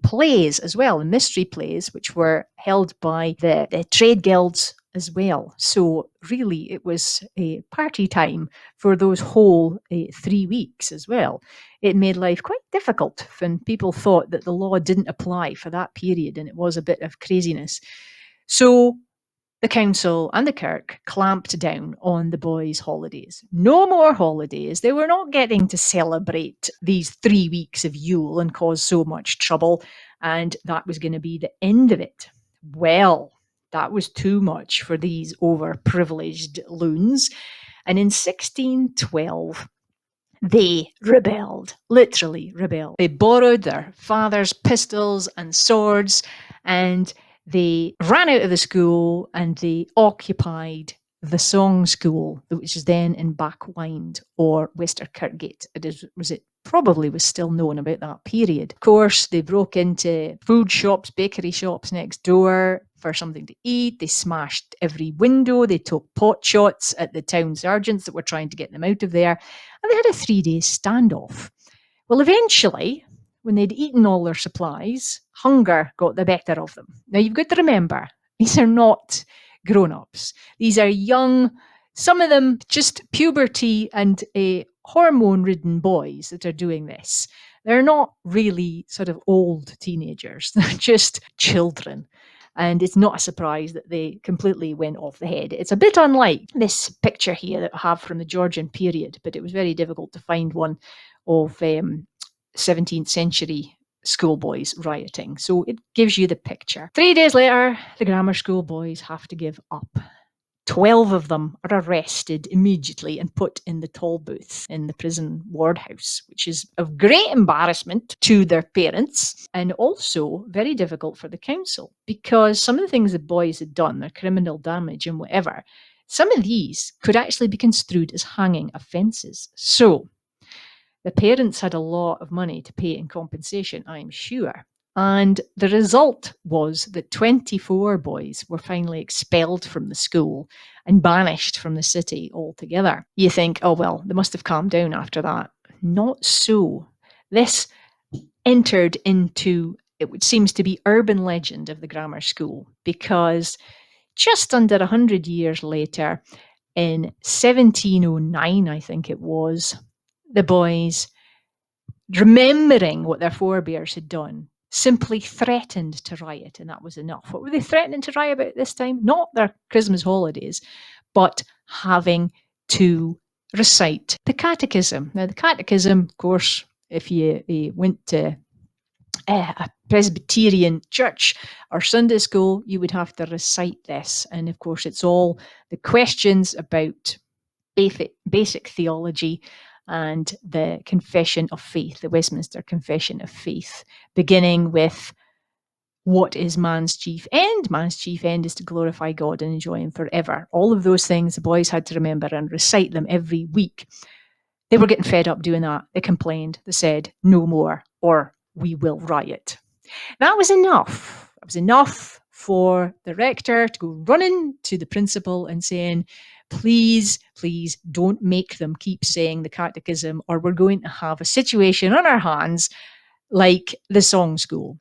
plays as well, the mystery plays, which were held by the trade guilds as well. So really, it was a party time for those whole 3 weeks as well. It made life quite difficult when people thought that the law didn't apply for that period, and it was a bit of craziness. So the council and the kirk clamped down on the boys' holidays. No more holidays. They were not getting to celebrate these 3 weeks of Yule and cause so much trouble, and that was going to be the end of it. Well, that was too much for these overprivileged loons, and in 1612, they rebelled, literally rebelled. They borrowed their father's pistols and swords, and they ran out of the school and they occupied the Song School, which is then in Backwind or Wester Kirkgate. It probably was still known about that period. Of course, they broke into food shops, bakery shops next door for something to eat. They smashed every window. They took pot shots at the town sergeants that were trying to get them out of there. And they had a 3-day standoff. Well, eventually, when they'd eaten all their supplies, hunger got the better of them. Now, you've got to remember, these are not grown-ups. These are young, some of them just puberty and hormone-ridden boys that are doing this. They're not really sort of old teenagers. They're just children. And it's not a surprise that they completely went off the head. It's a bit unlike this picture here that I have from the Georgian period, but it was very difficult to find one of 17th century schoolboys rioting. So it gives you the picture. 3 days later, the grammar school boys have to give up. 12 of them are arrested immediately and put in the toll booth in the prison ward house, which is of great embarrassment to their parents and also very difficult for the council, because some of the things the boys had done, their criminal damage and whatever, some of these could actually be construed as hanging offences. So the parents had a lot of money to pay in compensation, I'm sure. And the result was that 24 boys were finally expelled from the school and banished from the city altogether. You think, oh, well, they must have calmed down after that. Not so. This entered into, it seems to be, urban legend of the grammar school, because just under 100 years later, in 1709, I think it was, the boys, remembering what their forebears had done, simply threatened to riot, and that was enough. What were they threatening to riot about this time? Not their Christmas holidays, but having to recite the catechism. Now, the catechism, of course, if you went to a Presbyterian church or Sunday school, you would have to recite this. And of course, it's all the questions about basic theology and the Confession of Faith, the Westminster Confession of Faith, beginning with, what is man's chief end? Man's chief end is to glorify God and enjoy him forever. All of those things the boys had to remember and recite them every week. They were getting fed up doing that. They complained. They said, no more, or we will riot. That was enough. That was enough for the rector to go running to the principal and saying, please, please don't make them keep saying the catechism, or we're going to have a situation on our hands like the Song School.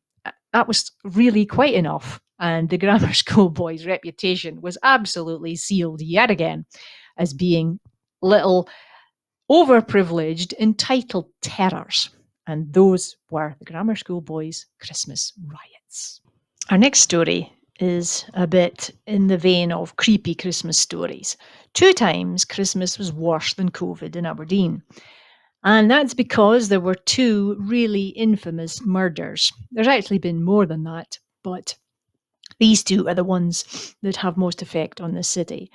That was really quite enough. And the grammar school boys' reputation was absolutely sealed yet again as being little overprivileged, entitled terrors. And those were the grammar school boys' Christmas riots. Our next story is a bit in the vein of creepy Christmas stories. 2 times Christmas was worse than COVID in Aberdeen. And that's because there were 2 really infamous murders. There's actually been more than that, but these 2 are the ones that have most effect on the city.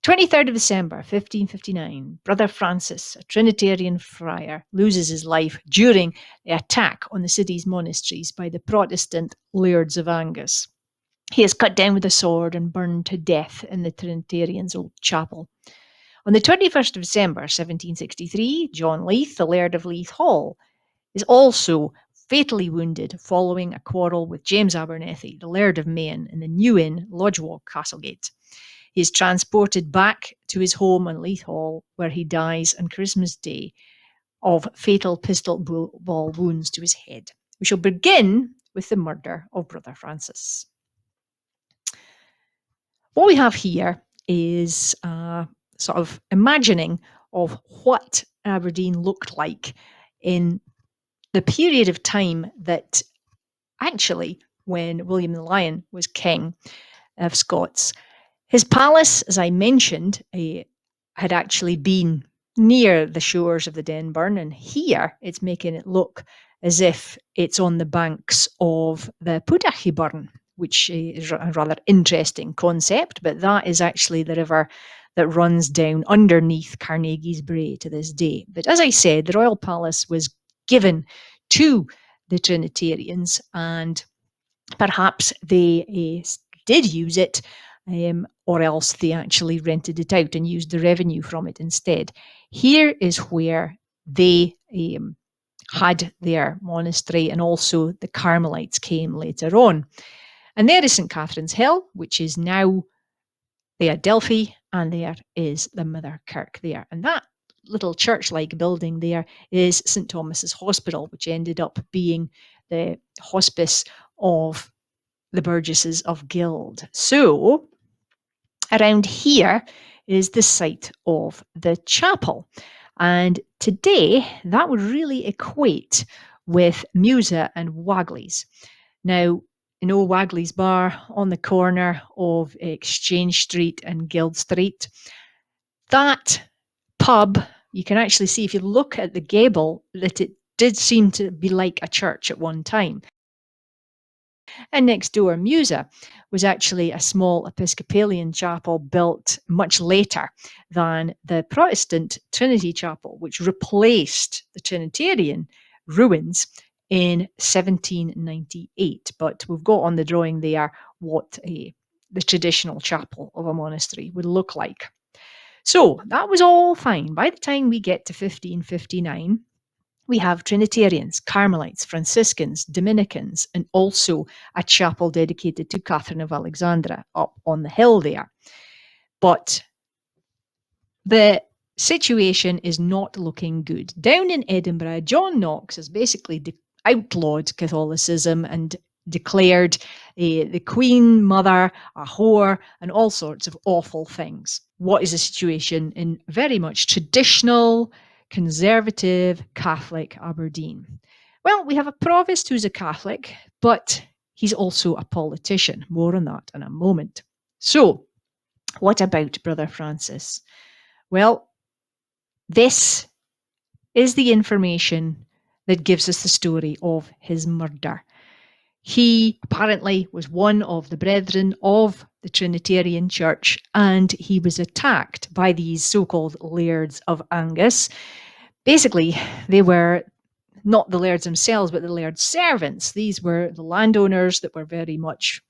23rd of December, 1559, Brother Francis, a Trinitarian friar, loses his life during the attack on the city's monasteries by the Protestant Lairds of Angus. He is cut down with a sword and burned to death in the Trinitarians' old chapel. On the 21st of December, 1763, John Leith, the Laird of Leith Hall, is also fatally wounded following a quarrel with James Abernethy, the Laird of Maine, in the New Inn, Lodgewalk, Castlegate. He is transported back to his home in Leith Hall, where he dies on Christmas Day, of fatal pistol ball wounds to his head. We shall begin with the murder of Brother Francis. What we have here is a sort of imagining of what Aberdeen looked like in the period of time that actually when William the Lion was king of Scots. His palace, as I mentioned, had actually been near the shores of the Denburn, and here it's making it look as if it's on the banks of the Pudachi Burn, which is a rather interesting concept, but that is actually the river that runs down underneath Carnegie's Brae to this day. But as I said, the royal palace was given to the Trinitarians, and perhaps they did use it, or else they actually rented it out and used the revenue from it instead. Here is where they had their monastery, and also the Carmelites came later on. And there is St. Catherine's Hill, which is now the Adelphi, and there is the Mother Kirk there. And that little church-like building there is St. Thomas's Hospital, which ended up being the hospice of the Burgesses of Guild. So around here is the site of the chapel. And today that would really equate with Musa and Wagley's. Now, you know Wagley's Bar on the corner of Exchange Street and Guild Street? That pub, you can actually see if you look at the gable that it did seem to be like a church at one time. And next door, Musa was actually a small Episcopalian chapel built much later than the Protestant Trinity Chapel, which replaced the Trinitarian ruins in 1798. But we've got on the drawing there what the traditional chapel of a monastery would look like. So that was all fine. By the time we get to 1559, we have Trinitarians, Carmelites, Franciscans, Dominicans, and also a chapel dedicated to Catherine of Alexandria up on the hill there. But the situation is not looking good. Down in Edinburgh, John Knox has basically outlawed Catholicism and declared the Queen Mother a whore and all sorts of awful things. What is the situation in very much traditional, conservative Catholic Aberdeen? Well, we have a provost who's a Catholic, but he's also a politician. More on that in a moment. So, what about Brother Francis? Well, this is the information that gives us the story of his murder. He apparently was one of the brethren of the Trinitarian Church, and he was attacked by these so-called lairds of Angus. Basically, they were not the lairds themselves, but the lairds' servants. These were the landowners that were very much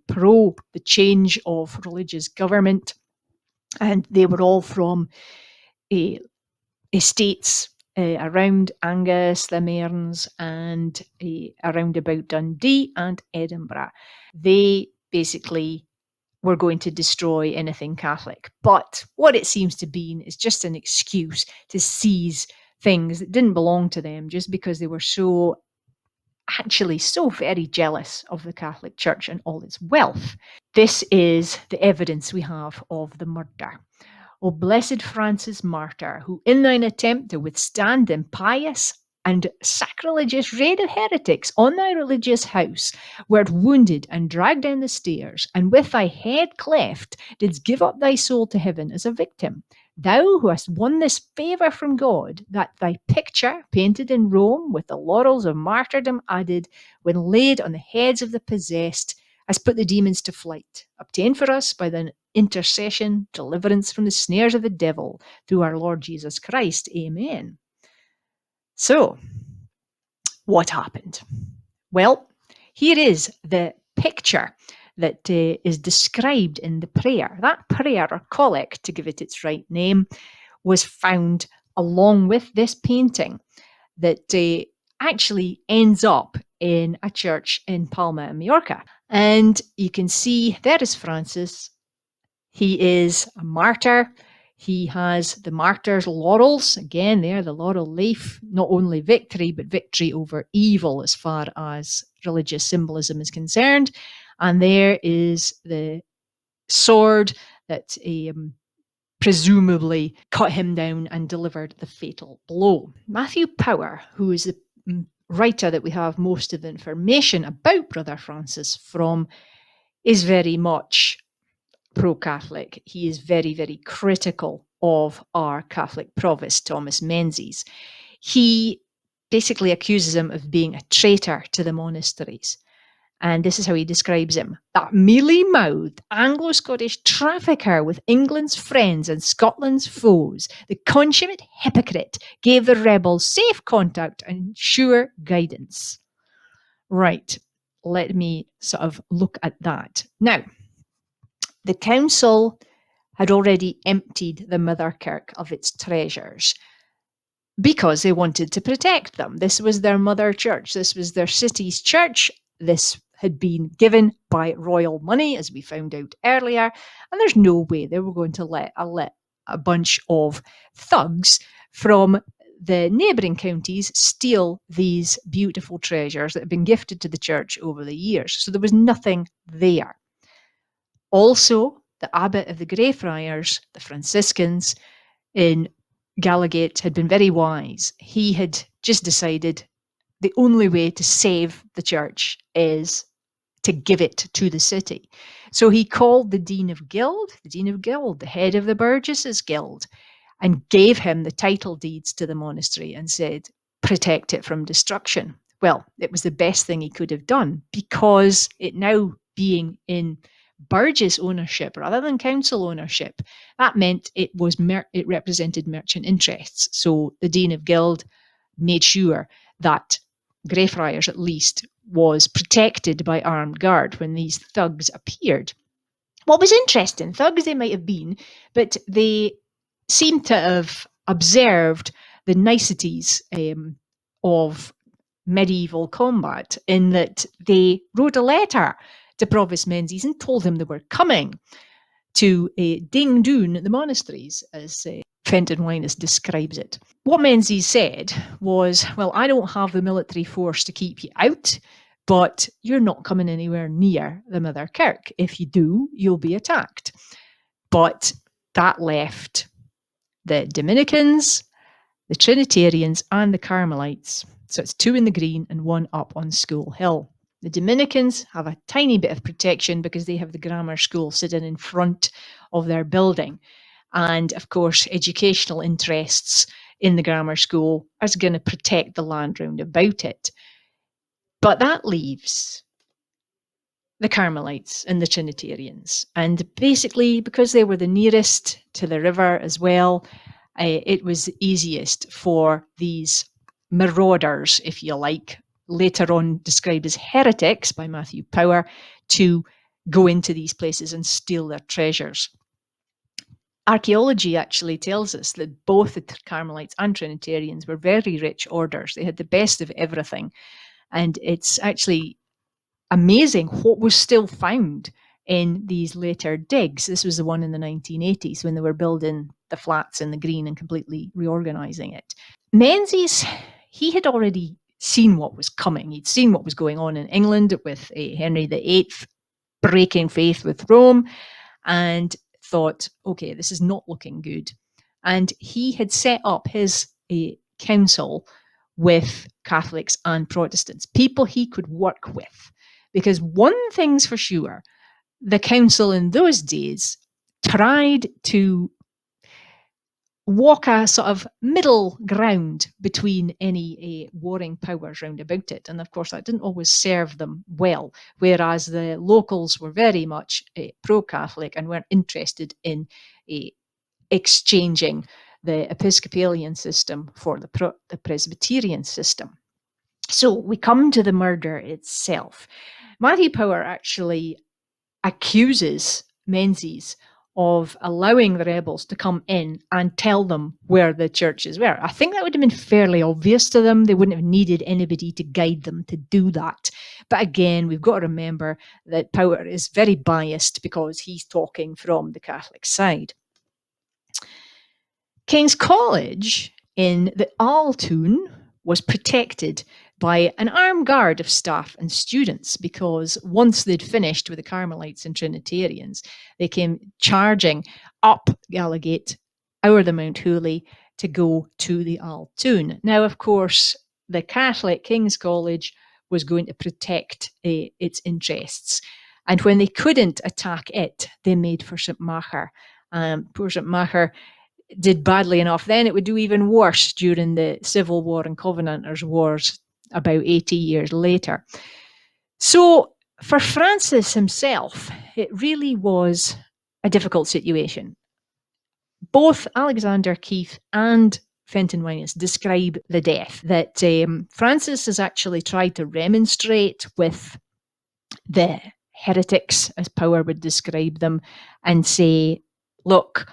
pro the change of religious government, and they were all from estates around Angus, the Mearns, and around about Dundee and Edinburgh. They basically were going to destroy anything Catholic. But what it seems to be is just an excuse to seize things that didn't belong to them, just because they were so very jealous of the Catholic Church and all its wealth. This is the evidence we have of the murder. O blessed Francis Martyr, who in thine attempt to withstand the impious and sacrilegious raid of heretics on thy religious house, wert wounded and dragged down the stairs, and with thy head cleft didst give up thy soul to heaven as a victim, thou who hast won this favour from God, that thy picture, painted in Rome, with the laurels of martyrdom added, when laid on the heads of the possessed, has put the demons to flight, obtained for us by the intercession, deliverance from the snares of the devil, through our Lord Jesus Christ. Amen. So, what happened? Well, here is the picture that is described in the prayer. That prayer, or collect, to give it its right name, was found along with this painting that actually ends up in a church in Palma and Majorca. And you can see there is Francis. He is a martyr. He has the martyr's laurels. Again, there, the laurel leaf, not only victory, but victory over evil as far as religious symbolism is concerned. And there is the sword that presumably cut him down and delivered the fatal blow. Matthew Power, who is the writer that we have most of the information about Brother Francis from, is very much pro-Catholic. He is very, very critical of our Catholic provost, Thomas Menzies. He basically accuses him of being a traitor to the monasteries. And this is how he describes him: that mealy-mouthed Anglo-Scottish trafficker with England's friends and Scotland's foes, the consummate hypocrite, gave the rebels safe contact and sure guidance. Right, let me sort of look at that. Now, the council had already emptied the mother kirk of its treasures because they wanted to protect them. This was their mother church. This was their city's church. This had been given by royal money, as we found out earlier, and there's no way they were going to let a bunch of thugs from the neighbouring counties steal these beautiful treasures that had been gifted to the church over the years. So there was nothing there. Also, the abbot of the Greyfriars, the Franciscans in Gallowgate, had been very wise. He had just decided the only way to save the church is to give it to the city. So he called the Dean of Guild, the head of the Burgesses Guild, and gave him the title deeds to the monastery and said, protect it from destruction. Well, it was the best thing he could have done, because it now being in Burgess ownership rather than council ownership, that meant it represented merchant interests. So the Dean of Guild made sure that Greyfriars, at least, was protected by armed guard when these thugs appeared. What was interesting, thugs they might have been, but they seemed to have observed the niceties of medieval combat, in that they wrote a letter to Provost Menzies and told him they were coming to ding doon the monasteries, as Fenton Winus describes it. What Menzies said was, well, I don't have the military force to keep you out, but you're not coming anywhere near the mother kirk. If you do, you'll be attacked. But that left the Dominicans, the Trinitarians, and the Carmelites. So it's 2 in the green and 1 up on School Hill. The Dominicans have a tiny bit of protection because they have the grammar school sitting in front of their building. And of course, educational interests in the grammar school are going to protect the land round about it. But that leaves the Carmelites and the Trinitarians. And basically, because they were the nearest to the river as well, it was easiest for these marauders, if you like, later on described as heretics by Matthew Power, to go into these places and steal their treasures. Archaeology actually tells us that both the Carmelites and Trinitarians were very rich orders. They had the best of everything. And it's actually amazing what was still found in these later digs. This was the one in the 1980s when they were building the flats in the green and completely reorganizing it. Menzies, he had already seen what was coming. He'd seen what was going on in England with Henry VIII breaking faith with Rome, and thought, okay, this is not looking good. And he had set up his council with Catholics and Protestants, people he could work with. Because one thing's for sure, the council in those days tried to walk a sort of middle ground between any warring powers round about it. And of course, that didn't always serve them well, whereas the locals were very much pro-Catholic and weren't interested in exchanging the Episcopalian system for the Presbyterian system. So we come to the murder itself. Matthew Power actually accuses Menzies of allowing the rebels to come in and tell them where the churches were. I think that would have been fairly obvious to them. They wouldn't have needed anybody to guide them to do that. But again, we've got to remember that Power is very biased because he's talking from the Catholic side. King's College in the Altoon was protected by an armed guard of staff and students, because once they'd finished with the Carmelites and Trinitarians, they came charging up Gallowgate, over the Mount Hooley, to go to the Altoon. Now, of course, the Catholic King's College was going to protect its interests. And when they couldn't attack it, they made for St. Macher. Poor St. Macher did badly enough. Then it would do even worse during the Civil War and Covenanters' Wars about 80 years later. So for Francis himself, it really was a difficult situation. Both Alexander Keith and Fenton Winus describe the death, that Francis has actually tried to remonstrate with the heretics, as Power would describe them, and say, look,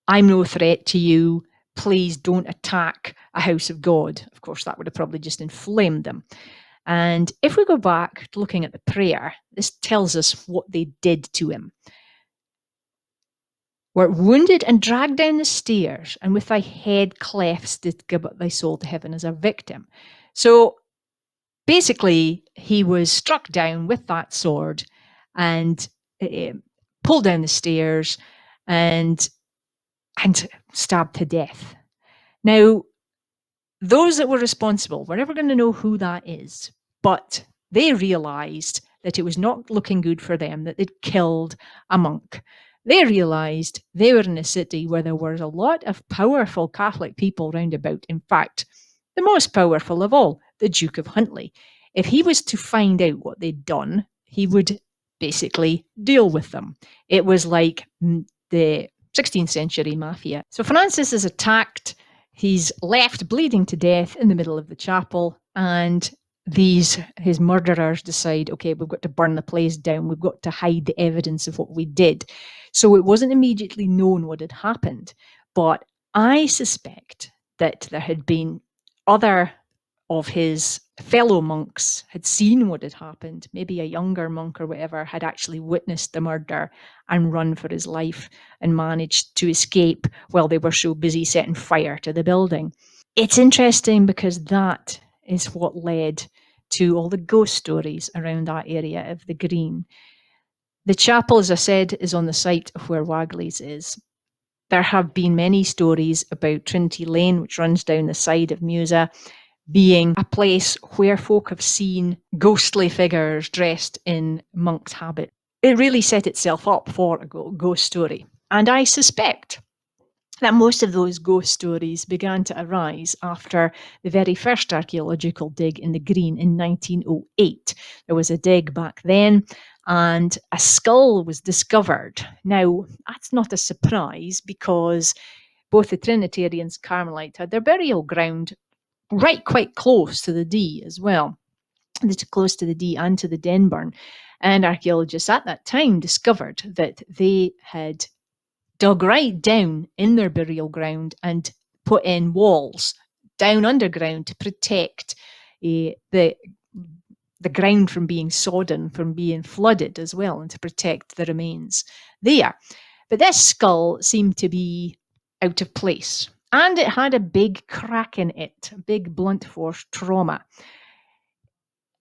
I'm no threat to you. Please don't attack a house of God. Of course, that would have probably just inflamed them. And if we go back to looking at the prayer, this tells us what they did to him. Were wounded and dragged down the stairs, and with thy head clefts did give up thy soul to heaven as a victim. So basically, he was struck down with that sword and pulled down the stairs and stabbed to death. Now, those that were responsible, we're never going to know who that is, but they realised that it was not looking good for them, that they'd killed a monk. They realised they were in a city where there were a lot of powerful Catholic people round about. In fact, the most powerful of all, the Duke of Huntly. If he was to find out what they'd done, he would basically deal with them. It was like the 16th century mafia. So Francis is attacked. He's left bleeding to death in the middle of the chapel, and his murderers decide, okay, we've got to burn the place down. We've got to hide the evidence of what we did. So it wasn't immediately known what had happened, but I suspect that there had been other of his fellow monks had seen what had happened. Maybe a younger monk or whatever had actually witnessed the murder and run for his life and managed to escape while they were so busy setting fire to the building. It's interesting because that is what led to all the ghost stories around that area of the Green. The chapel, as I said, is on the site of where Wagley's is. There have been many stories about Trinity Lane, which runs down the side of Musa, being a place where folk have seen ghostly figures dressed in monk's habit. It really set itself up for a ghost story. And I suspect that most of those ghost stories began to arise after the very first archaeological dig in the Green in 1908. There was a dig back then, and a skull was discovered. Now, that's not a surprise, because both the Trinitarians and Carmelites had their burial ground quite close to the Dee as well. Close to the Dee and to the Denburn. And archaeologists at that time discovered that they had dug right down in their burial ground and put in walls down underground to protect the ground from being sodden, from being flooded as well, and to protect the remains there. But this skull seemed to be out of place, and it had a big crack in it, a big blunt force trauma.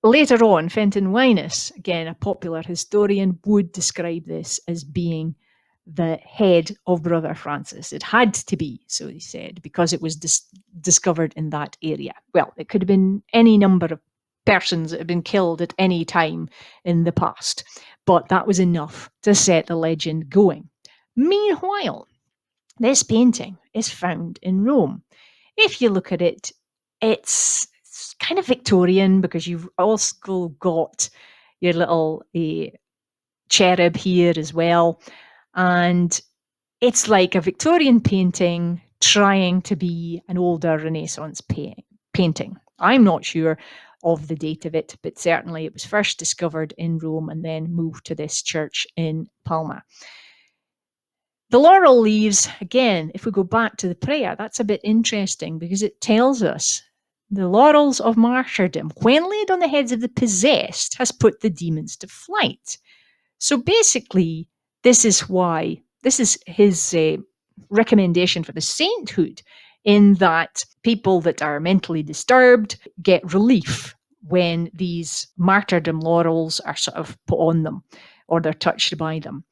Later on, Fenton Winus, again a popular historian, would describe this as being the head of Brother Francis. It had to be, so he said, because it was discovered in that area. Well, it could have been any number of persons that had been killed at any time in the past, but that was enough to set the legend going. Meanwhile, this painting is found in Rome. If you look at it, it's kind of Victorian, because you've also got your little cherub here as well. And it's like a Victorian painting trying to be an older Renaissance painting. I'm not sure of the date of it, but certainly it was first discovered in Rome and then moved to this church in Palma. The laurel leaves, again, if we go back to the prayer, that's a bit interesting, because it tells us the laurels of martyrdom, when laid on the heads of the possessed, has put the demons to flight. So basically, this is his recommendation for the sainthood, in that people that are mentally disturbed get relief when these martyrdom laurels are sort of put on them or they're touched by them.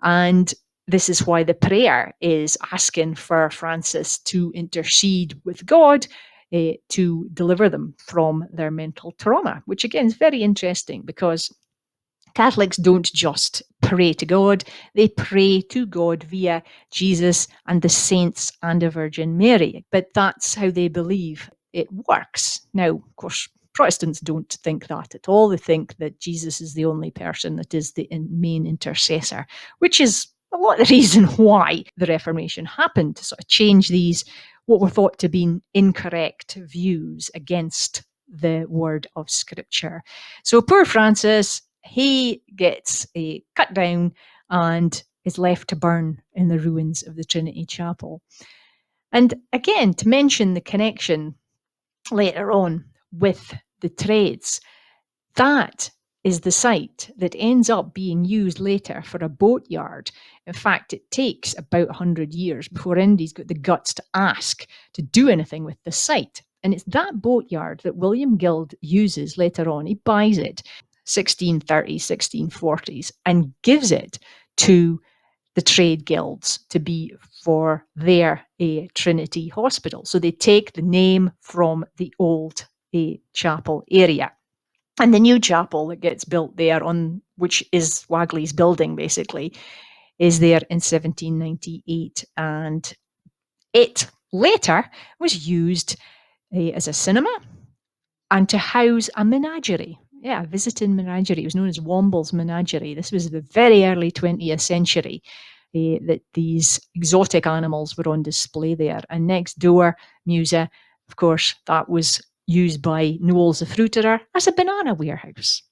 And this is why the prayer is asking for Francis to intercede with God to deliver them from their mental trauma, which again is very interesting because Catholics don't just pray to God, they pray to God via Jesus and the saints and the Virgin Mary. But that's how they believe it works. Now, of course, Protestants don't think that at all. They think that Jesus is the only person that is the main intercessor, which is a lot of the reason why the Reformation happened, to sort of change these, what were thought to be incorrect views against the word of Scripture. So poor Francis, he gets cut down and is left to burn in the ruins of the Trinity Chapel. And again, to mention the connection later on with the trades, that is the site that ends up being used later for a boatyard. In fact, it takes about 100 years before Indy's got the guts to ask to do anything with the site. And it's that boatyard that William Guild uses later on. He buys it 1630s, 1640s, and gives it to the trade guilds to be for their Trinity Hospital. So they take the name from the old chapel area. And the new chapel that gets built there, on which is Wagley's building basically, is there in 1798. And it later was used as a cinema and to house a menagerie. Yeah, a visiting menagerie. It was known as Womble's Menagerie. This was the very early 20th century that these exotic animals were on display there. And next door, Musa, of course, that was used by Knowles the fruiterer as a banana warehouse.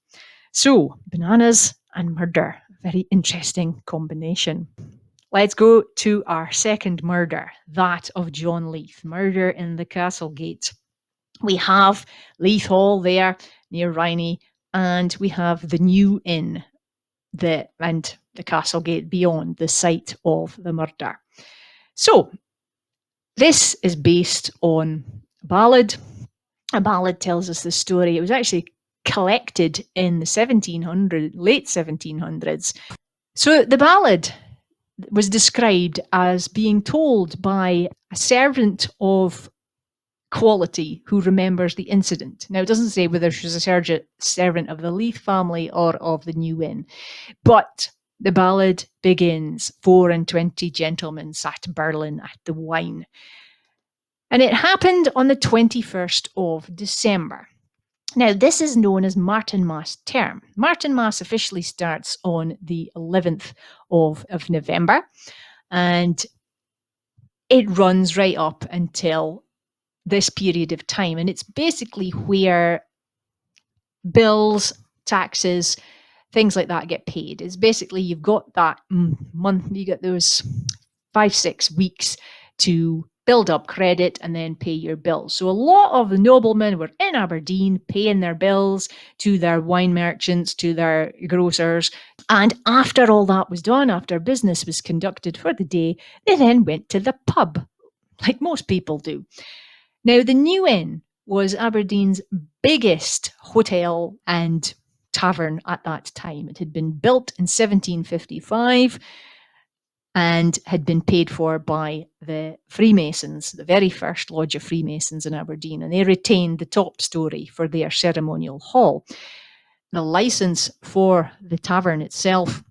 So, bananas and murder, very interesting combination. Let's go to our second murder, that of John Leith, murder in the Castlegate. We have Leith Hall there near Rhynie, and we have the New Inn and the Castlegate beyond the site of the murder. So, this is based on a ballad. A ballad tells us the story. It was actually collected in the late 1700s. So the ballad was described as being told by a servant of quality who remembers the incident. Now, it doesn't say whether she was a servant of the Leith family or of the New Inn, but the ballad begins, 24 gentlemen sat Berlin at the wine. And it happened on the 21st of December. Now, this is known as Martinmas term. Martinmas officially starts on the 11th of November, and it runs right up until this period of time. And it's basically where bills, taxes, things like that get paid. It's basically you've got that month, you get those 5-6 weeks to build up credit and then pay your bills. So a lot of the noblemen were in Aberdeen paying their bills to their wine merchants, to their grocers. And after all that was done, after business was conducted for the day, they then went to the pub, like most people do. Now, the New Inn was Aberdeen's biggest hotel and tavern at that time. It had been built in 1755 and had been paid for by the Freemasons, the very first lodge of Freemasons in Aberdeen, and they retained the top story for their ceremonial hall. The license for the tavern itself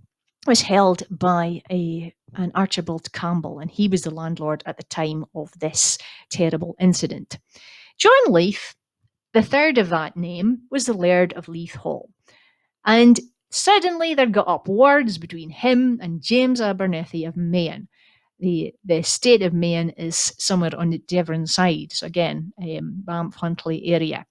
was held by an Archibald Campbell, and he was the landlord at the time of this terrible incident. John Leith, the third of that name, was the Laird of Leith Hall. And suddenly there got up words between him and James Abernethy of Mahon. The estate of Mahon is somewhere on the Devon side, so again, Banff Huntly area.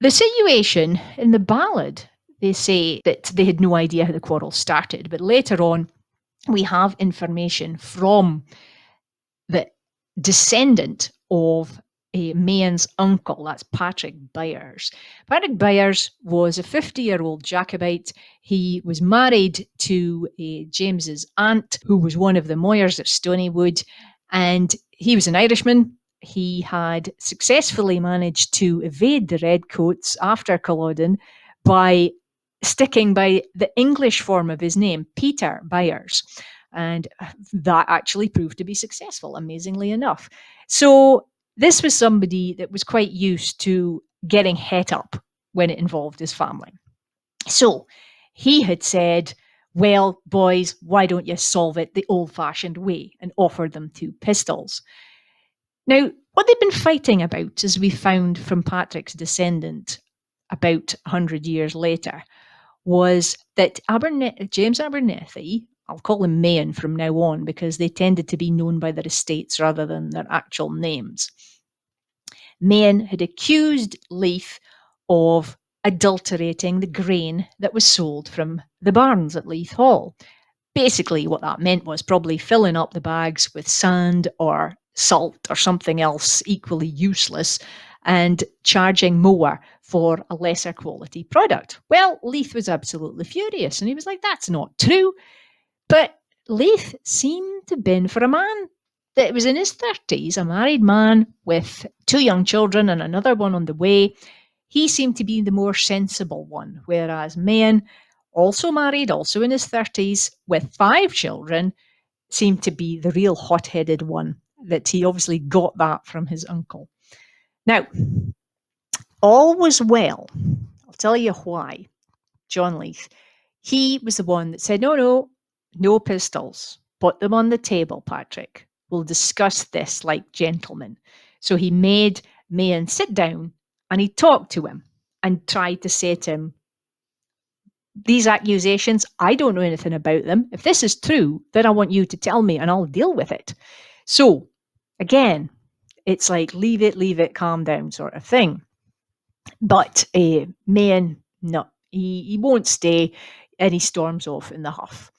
The situation in the ballad, they say that they had no idea how the quarrel started, but later on we have information from the descendant of Mahon's uncle, that's Patrick Byers. Patrick Byers was a 50-year-old Jacobite. He was married to James's aunt, who was one of the Moyers of Stonywood, And he was an Irishman. He had successfully managed to evade the Redcoats after Culloden by sticking by the English form of his name, Peter Byers. And that actually proved to be successful, amazingly enough. So this was somebody that was quite used to getting het up when it involved his family. So he had said, well, boys, why don't you solve it the old-fashioned way and offer them 2 pistols? Now, what they'd been fighting about, as we found from Patrick's descendant about 100 years later, was that James Abernethy, I'll call him Mahon from now on because they tended to be known by their estates rather than their actual names. Mahon had accused Leith of adulterating the grain that was sold from the barns at Leith Hall. Basically, what that meant was probably filling up the bags with sand or salt or something else equally useless and charging more for a lesser quality product. Well, Leith was absolutely furious and he was like, that's not true. But Leith seemed to have been for a man that was in his 30s, a married man with 2 young children and another one on the way. He seemed to be the more sensible one, whereas Mahon, also married, also in his 30s, with 5 children, seemed to be the real hot-headed one, that he obviously got that from his uncle. Now, all was well. I'll tell you why. John Leith, he was the one that said, no pistols. Put them on the table, Patrick. We'll discuss this like gentlemen. So he made Mahon sit down and he talked to him and tried to say to him, these accusations, I don't know anything about them. If this is true, then I want you to tell me and I'll deal with it. So again, it's like leave it, calm down sort of thing. But Mahon, no, he won't stay and he storms off in the huff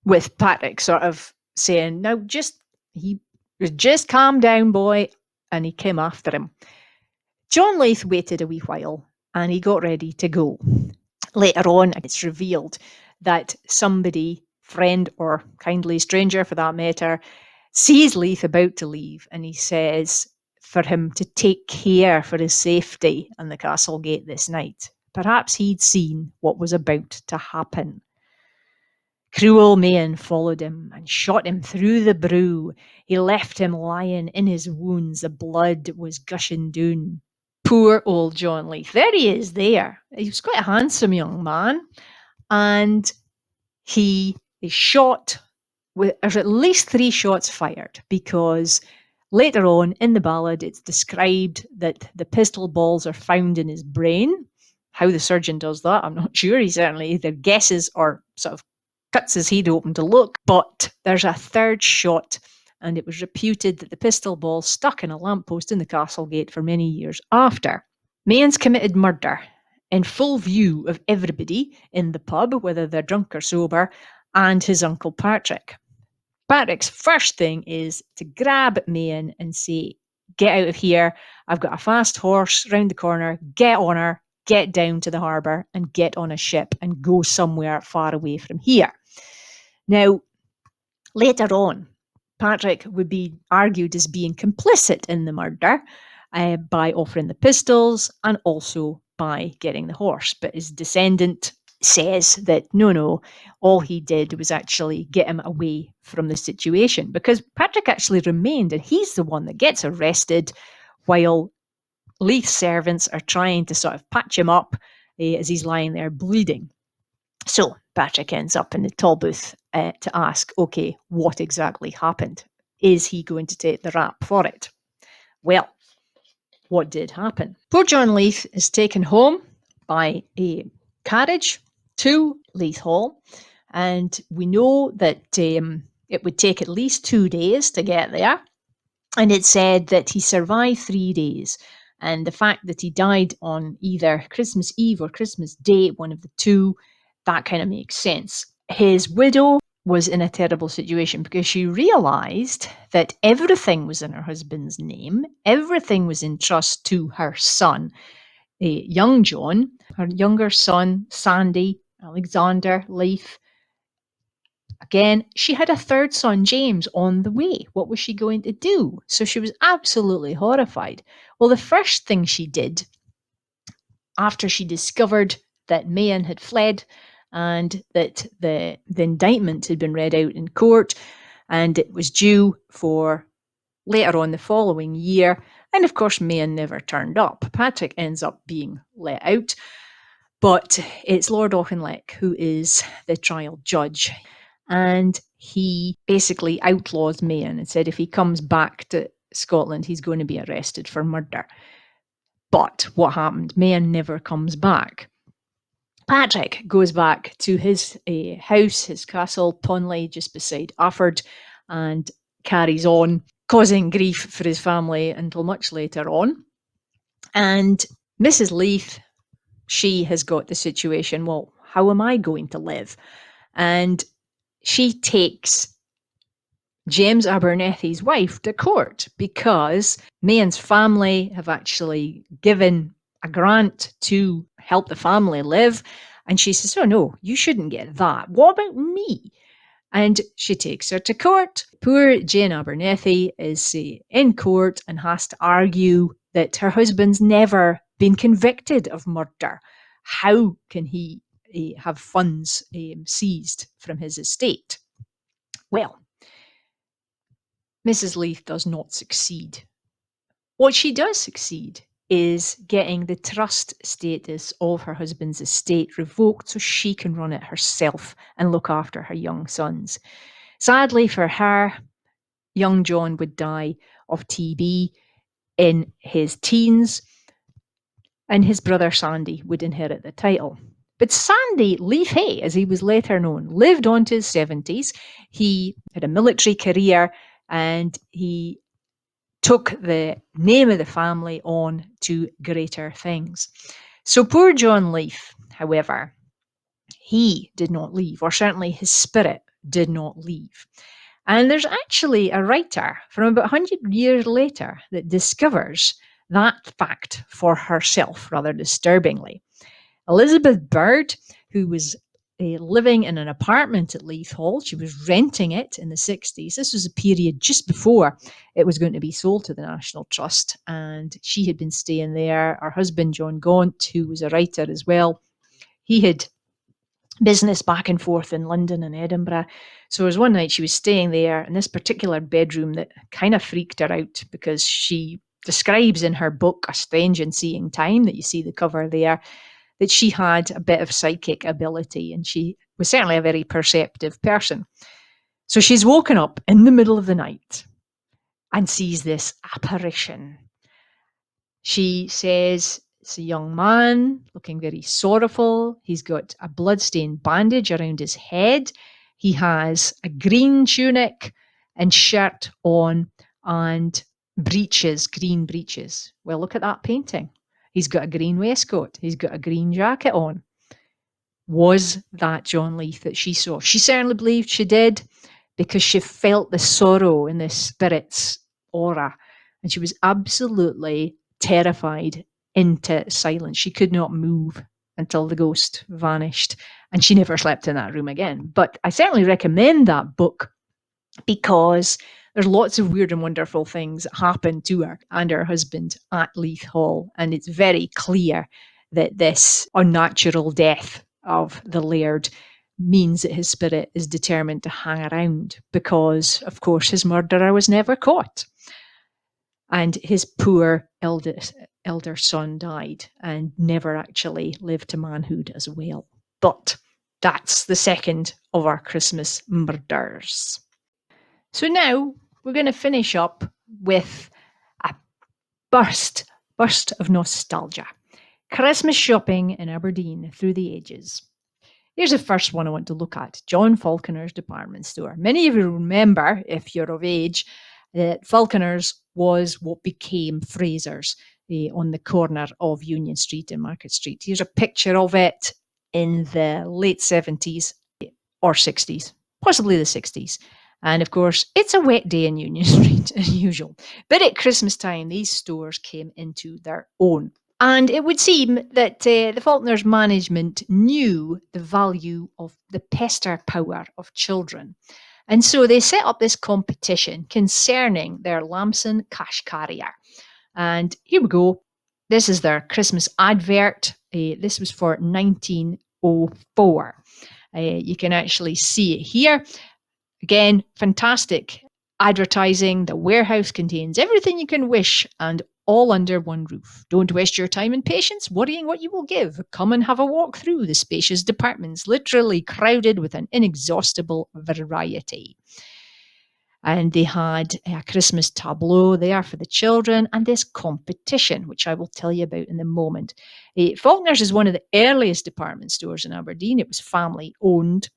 with Patrick sort of saying, now just calm down, boy. And he came after him. John Leith waited a wee while and he got ready to go. Later on, it's revealed that somebody, friend or kindly stranger for that matter, sees Leith about to leave and he says for him to take care for his safety on the castle gate this night. Perhaps he'd seen what was about to happen. Cruel Mahon followed him and shot him through the brew. He left him lying in his wounds. The blood was gushing down. Poor old John Leith. There he is there. He was quite a handsome young man. And he is shot. There's at least 3 shots fired because later on in the ballad, it's described that the pistol balls are found in his brain. How the surgeon does that, I'm not sure. He certainly either guesses or sort of cuts his head open to look. But there's a 3rd shot, and it was reputed that the pistol ball stuck in a lamppost in the castle gate for many years after. Mahon's committed murder in full view of everybody in the pub, whether they're drunk or sober, and his uncle Patrick. Patrick's first thing is to grab Mahon and say, get out of here. I've got a fast horse round the corner. Get on her, get down to the harbour and get on a ship and go somewhere far away from here. Now, later on, Patrick would be argued as being complicit in the murder by offering the pistols and also by getting the horse. But his descendant says that no, all he did was actually get him away from the situation, because Patrick actually remained and he's the one that gets arrested while Leith's servants are trying to sort of patch him up as he's lying there bleeding. So Patrick ends up in the Tolbooth to ask, okay, what exactly happened? Is he going to take the rap for it? Well, what did happen? Poor John Leith is taken home by a carriage to Leith Hall, and we know that it would take at least 2 days to get there, and it said that he survived 3 days, and the fact that he died on either Christmas Eve or Christmas Day, one of the two, that kind of makes sense. His widow was in a terrible situation because she realised that everything was in her husband's name, everything was in trust to her son, young John, her younger son, Sandy, Alexander, Leith, a Again, she had a third son, James, on the way. What was she going to do? So she was absolutely horrified. Well, the first thing she did after she discovered that Mahon had fled and that the indictment had been read out in court and it was due for later on the following year, and of course Mahon never turned up. Patrick ends up being let out, but it's Lord Auchinleck who is the trial judge, and he basically outlaws Mahon and said if he comes back to Scotland, he's going to be arrested for murder. But what happened? Mahon never comes back. Patrick goes back to his house, his castle, Tonley, just beside Ufford, and carries on, causing grief for his family until much later on. And Mrs. Leith, she has got the situation, well, how am I going to live? And she takes James Abernethy's wife to court because Mahon's family have actually given a grant to help the family live. And she says, oh no, you shouldn't get that. What about me? And she takes her to court. Poor Jane Abernethy is in court and has to argue that her husband's never been convicted of murder. How can he have funds seized from his estate? Well, Mrs. Leith does not succeed. What she does succeed is getting the trust status of her husband's estate revoked so she can run it herself and look after her young sons. Sadly for her, young John would die of TB in his teens, and his brother Sandy would inherit the title. But Sandy Leith-Hay, as he was later known, lived on to his 70s. He had a military career and he took the name of the family on to greater things. So poor John Leith, however, he did not leave, or certainly his spirit did not leave. And there's actually a writer from about 100 years later that discovers that fact for herself, rather disturbingly. Elizabeth Bird, who was living in an apartment at Leith Hall. She was renting it in the 60s. This was a period just before it was going to be sold to the National Trust, and she had been staying there. Her husband, John Gaunt, who was a writer as well, he had business back and forth in London and Edinburgh. So there was one night she was staying there in this particular bedroom that kind of freaked her out because she describes in her book, A Strange and Seeing Time, that you see the cover there, that she had a bit of psychic ability and she was certainly a very perceptive person. So she's woken up in the middle of the night and sees this apparition. She says it's a young man looking very sorrowful. He's got a bloodstained bandage around his head. He has a green tunic and shirt on and breeches, green breeches. Well, look at that painting. He's got a green waistcoat. He's got a green jacket on. Was that John Leith that she saw? She certainly believed she did because she felt the sorrow in the spirit's aura. And she was absolutely terrified into silence. She could not move until the ghost vanished. And she never slept in that room again. But I certainly recommend that book because there's lots of weird and wonderful things that happened to her and her husband at Leith Hall. And it's very clear that this unnatural death of the laird means that his spirit is determined to hang around because, of course, his murderer was never caught. And his poor elder son died and never actually lived to manhood as well. But that's the second of our Christmas murders. So now we're going to finish up with a burst of nostalgia. Christmas shopping in Aberdeen through the ages. Here's the first one I want to look at, John Falconer's department store. Many of you remember, if you're of age, that Falconer's was what became Fraser's on the corner of Union Street and Market Street. Here's a picture of it in the late 70s or 60s, possibly the 60s. And of course, it's a wet day in Union Street as usual. But at Christmas time, these stores came into their own. And it would seem that the Faulkners' management knew the value of the pester power of children. And so they set up this competition concerning their Lamson cash carrier. And here we go. This is their Christmas advert. This was for 1904. You can actually see it here. Again, fantastic advertising. The warehouse contains everything you can wish and all under one roof. Don't waste your time and patience worrying what you will give. Come and have a walk through the spacious departments, literally crowded with an inexhaustible variety. And they had a Christmas tableau there for the children and this competition, which I will tell you about in a moment. Faulkner's is one of the earliest department stores in Aberdeen. It was family owned.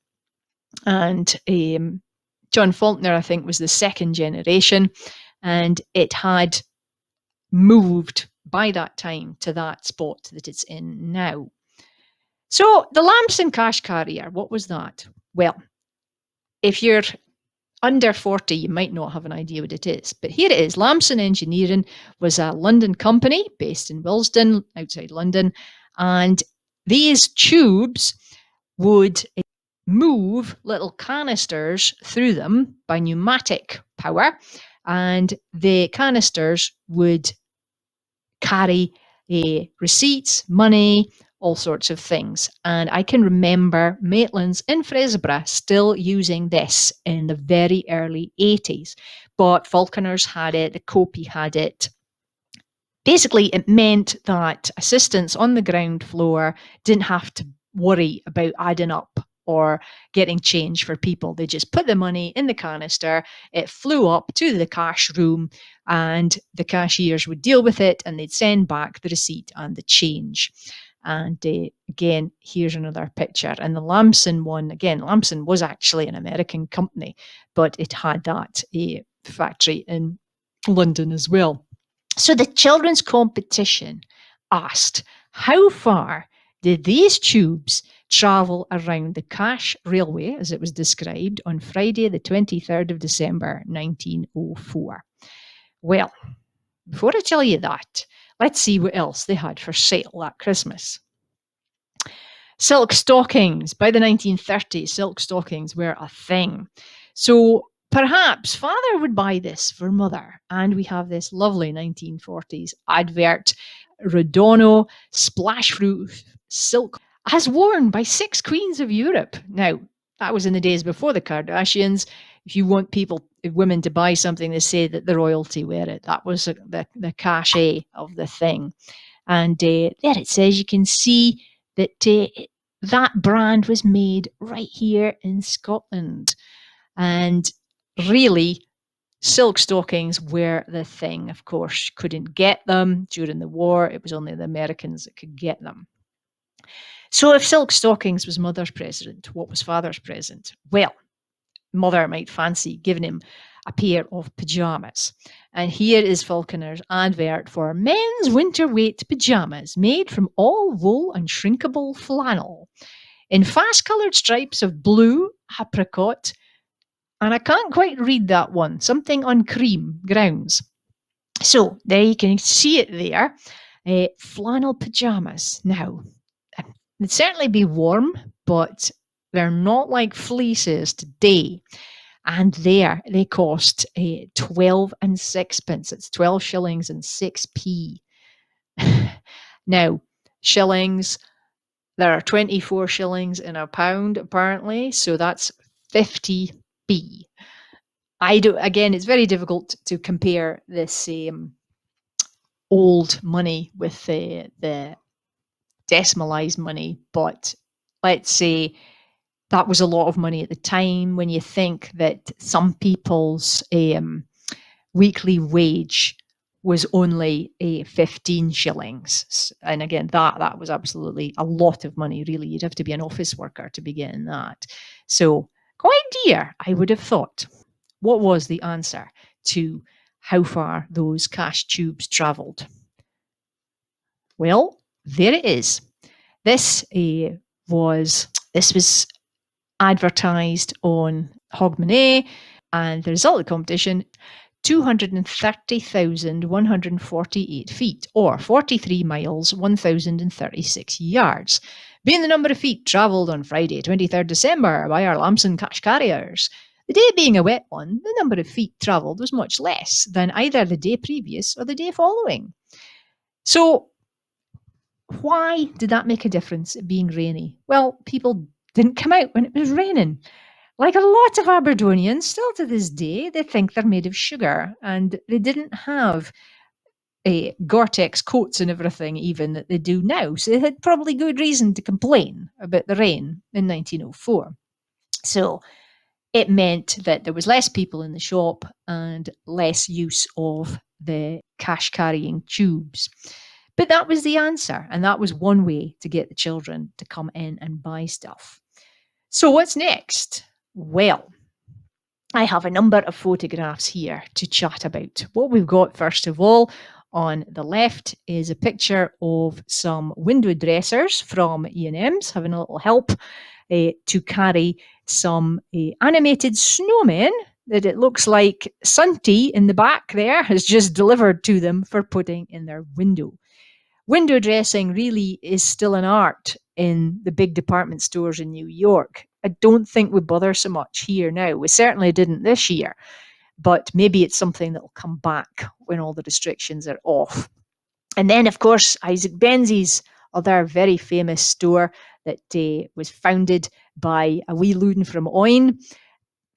And John Faulkner, I think, was the second generation. And it had moved by that time to that spot that it's in now. So the Lamson cash carrier, what was that? Well, if you're under 40, you might not have an idea what it is. But here it is. Lamson Engineering was a London company based in Willesden, outside London. And these tubes would move little canisters through them by pneumatic power. And the canisters would carry receipts, money, all sorts of things. And I can remember Maitland's in Fraserburgh still using this in the very early 80s. But Falconer's had it, the Copy had it. Basically, it meant that assistants on the ground floor didn't have to worry about adding up or getting change for people. They just put the money in the canister, it flew up to the cash room, and the cashiers would deal with it and they'd send back the receipt and the change. And again, here's another picture. And the Lamson one, again, Lamson was actually an American company, but it had that factory in London as well. So the children's competition asked, how far did these tubes travel around the Cash Railway, as it was described, on Friday, the 23rd of December, 1904? Well, before I tell you that, let's see what else they had for sale that Christmas. Silk stockings. By the 1930s, silk stockings were a thing. So perhaps father would buy this for mother. And we have this lovely 1940s advert, Redondo splash-proof silk, as worn by 6 queens of Europe. Now, that was in the days before the Kardashians. If you want women to buy something, they say that the royalty wear it. That was the cachet of the thing. And there it says, you can see that that brand was made right here in Scotland. And really, silk stockings were the thing. Of course, couldn't get them during the war. It was only the Americans that could get them. So if silk stockings was mother's present, what was father's present? Well, mother might fancy giving him a pair of pyjamas. And here is Falconer's advert for men's winter weight pyjamas made from all wool and shrinkable flannel in fast-coloured stripes of blue, apricot, and I can't quite read that one, something on cream grounds. So there you can see it there, flannel pyjamas. Now, they'd certainly be warm, but they're not like fleeces today. And there they cost 12 and 6pence. It's 12 shillings and 6p. Now, shillings, there are 24 shillings in a pound, apparently. So that's 50p. Again, it's very difficult to compare this old money with the decimalized money, but let's say that was a lot of money at the time when you think that some people's weekly wage was only 15 shillings. And again, that was absolutely a lot of money, really. You'd have to be an office worker to be getting that. So quite dear, I would have thought. What was the answer to how far those cash tubes travelled? Well, there it is. This was advertised on Hogmanay, and the result of the competition, 230,148 feet, or 43 miles, 1,036 yards, being the number of feet travelled on Friday, 23rd December, by our Lamson cash carriers. The day being a wet one, the number of feet travelled was much less than either the day previous or the day following. So, why did that make a difference, it being rainy? Well, people didn't come out when it was raining. Like a lot of Aberdonians, still to this day, they think they're made of sugar, and they didn't have Gore-Tex coats and everything even that they do now. So they had probably good reason to complain about the rain in 1904. So it meant that there was less people in the shop and less use of the cash carrying tubes. But that was the answer, and that was one way to get the children to come in and buy stuff. So what's next? Well, I have a number of photographs here to chat about. What we've got, first of all, on the left is a picture of some window dressers from E&M's having a little help to carry some animated snowmen that it looks like Sunty in the back there has just delivered to them for putting in their window. Window dressing really is still an art in the big department stores in New York. I don't think we bother so much here now. We certainly didn't this year, but maybe it's something that will come back when all the restrictions are off. And then, of course, Isaac Benzie's other very famous store that was founded by a wee loon from Oyne.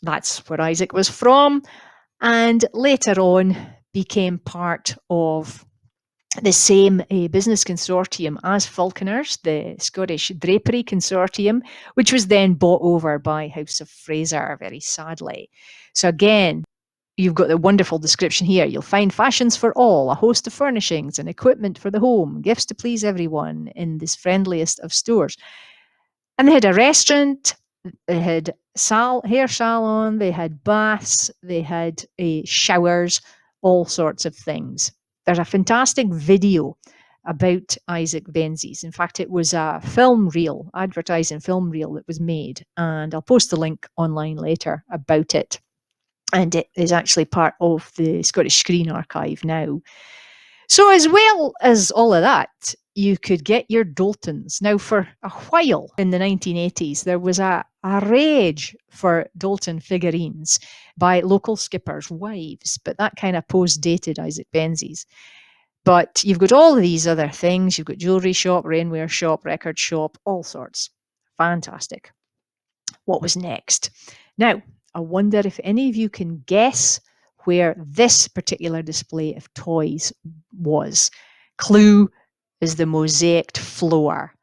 That's where Isaac was from, and later on became part of the same business consortium as Falconer's, the Scottish Drapery Consortium, which was then bought over by House of Fraser, very sadly. So again, you've got the wonderful description here. You'll find fashions for all, a host of furnishings and equipment for the home, gifts to please everyone in this friendliest of stores. And they had a restaurant, they had hair salon, they had baths, they had showers, all sorts of things. There's a fantastic video about Isaac Benzie's. In fact, it was a film reel, advertising film reel that was made, and I'll post the link online later about it. And it is actually part of the Scottish Screen Archive now. So as well as all of that, you could get your Daltons. Now, for a while in the 1980s, there was a rage for Dalton figurines by local skippers' wives, but that kind of post-dated Isaac Benzie's. But you've got all of these other things. You've got jewellery shop, rainwear shop, record shop, all sorts. Fantastic. What was next? Now, I wonder if any of you can guess where this particular display of toys was. Clue is the mosaicked floor.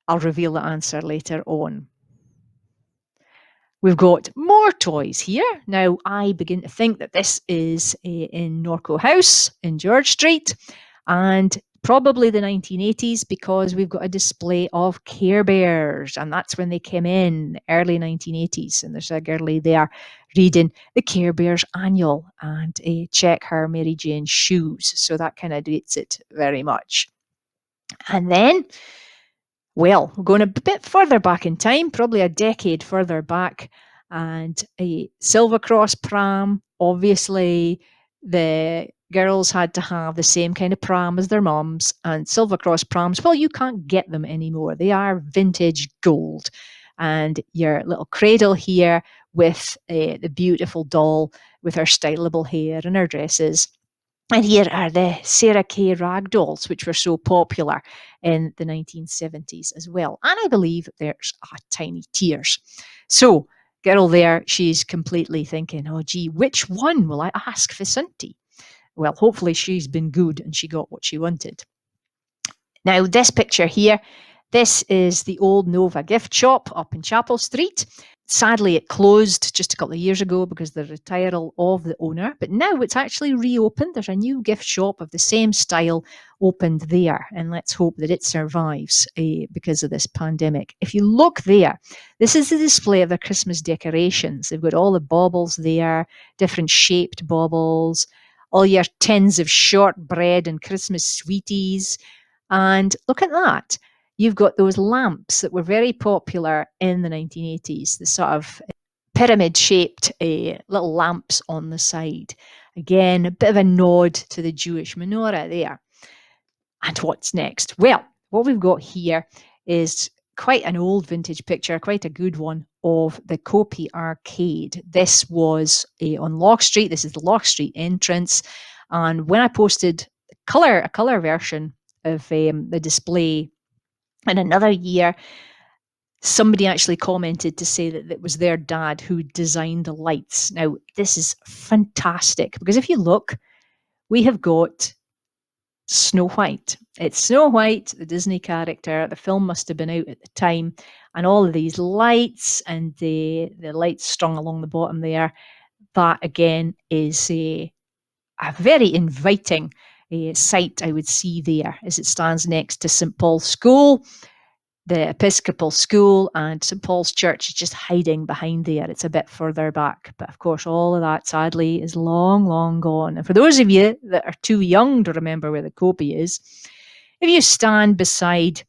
I'll reveal the answer later on. We've got more toys here. Now, I begin to think that this is in Norco House in George Street, and probably the 1980s, because we've got a display of Care Bears, and that's when they came in, early 1980s. And there's a girlie there reading the Care Bears annual and check her Mary Jane shoes. So that kind of dates it very much. And then, well, we're going a bit further back in time, probably a decade further back, and a Silver Cross pram. Obviously, the girls had to have the same kind of pram as their mums, and Silver Cross prams, well, you can't get them anymore. They are vintage gold. And your little cradle here with the beautiful doll with her stylable hair and her dresses. And here are the Sarah Kay rag dolls, which were so popular in the 1970s as well. And I believe there's Tiny Tears. So, girl there, she's completely thinking, oh, gee, which one will I ask for Sunty? Well, hopefully she's been good and she got what she wanted. Now, this picture here, this is the old Nova gift shop up in Chapel Street. Sadly, it closed just a couple of years ago because of the retirement of the owner, but now it's actually reopened. There's a new gift shop of the same style opened there, and let's hope that it survives because of this pandemic. If you look there, this is the display of their Christmas decorations. They've got all the baubles there, different shaped baubles, all your tins of shortbread and Christmas sweeties, and look at that. You've got those lamps that were very popular in the 1980s, the sort of pyramid-shaped little lamps on the side. Again, a bit of a nod to the Jewish menorah there. And what's next? Well, what we've got here is quite an old vintage picture, quite a good one, of the Copy Arcade. This was on Lock Street. This is the Lock Street entrance. And when I posted a colour version of the display in another year, somebody actually commented to say that it was their dad who designed the lights. Now, this is fantastic because if you look, we have got Snow White. It's Snow White, the Disney character. The film must have been out at the time, and all of these lights and the lights strung along the bottom there. That again is a very inviting sight I would see there as it stands next to St. Paul's School, the Episcopal School, and St. Paul's Church is just hiding behind there. It's a bit further back. But of course, all of that, sadly, is long, long gone. And for those of you that are too young to remember where the Copy is, if you stand beside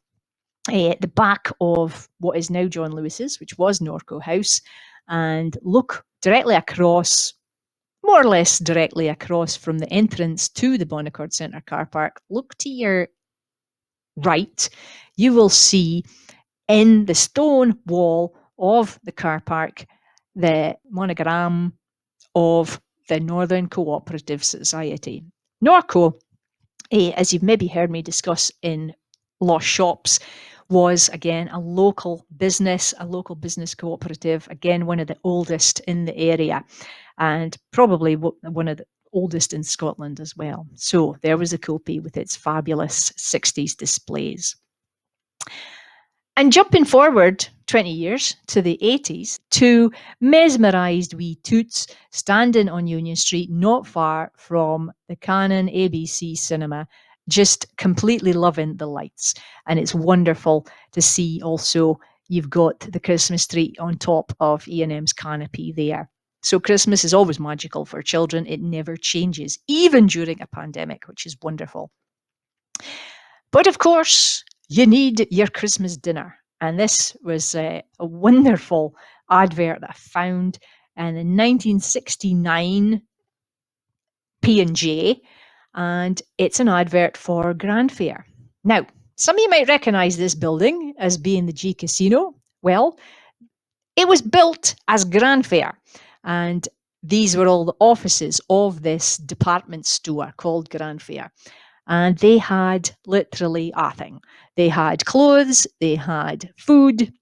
the back of what is now John Lewis's, which was Norco House, and look directly across, more or less directly across from the entrance to the Bonnicord Centre car park, look to your right, you will see in the stone wall of the car park the monogram of the Northern Cooperative Society. Norco, as you've maybe heard me discuss in Lost Shops, was again a local business cooperative, again one of the oldest in the area, and probably one of the oldest in Scotland as well. So there was a Copy with its fabulous 60s displays. And jumping forward 20 years to the 80s, two mesmerised wee toots standing on Union Street, not far from the Canon ABC cinema, just completely loving the lights. And it's wonderful to see also you've got the Christmas tree on top of E&M's canopy there. So Christmas is always magical for children. It never changes, even during a pandemic, which is wonderful. But of course, you need your Christmas dinner. And this was a wonderful advert that I found in 1969 P&J, and it's an advert for Grand Fair. Now, some of you might recognise this building as being the G Casino. Well, it was built as Grand Fair, and these were all the offices of this department store called Grand Fair. And they had literally everything. They had clothes, they had food.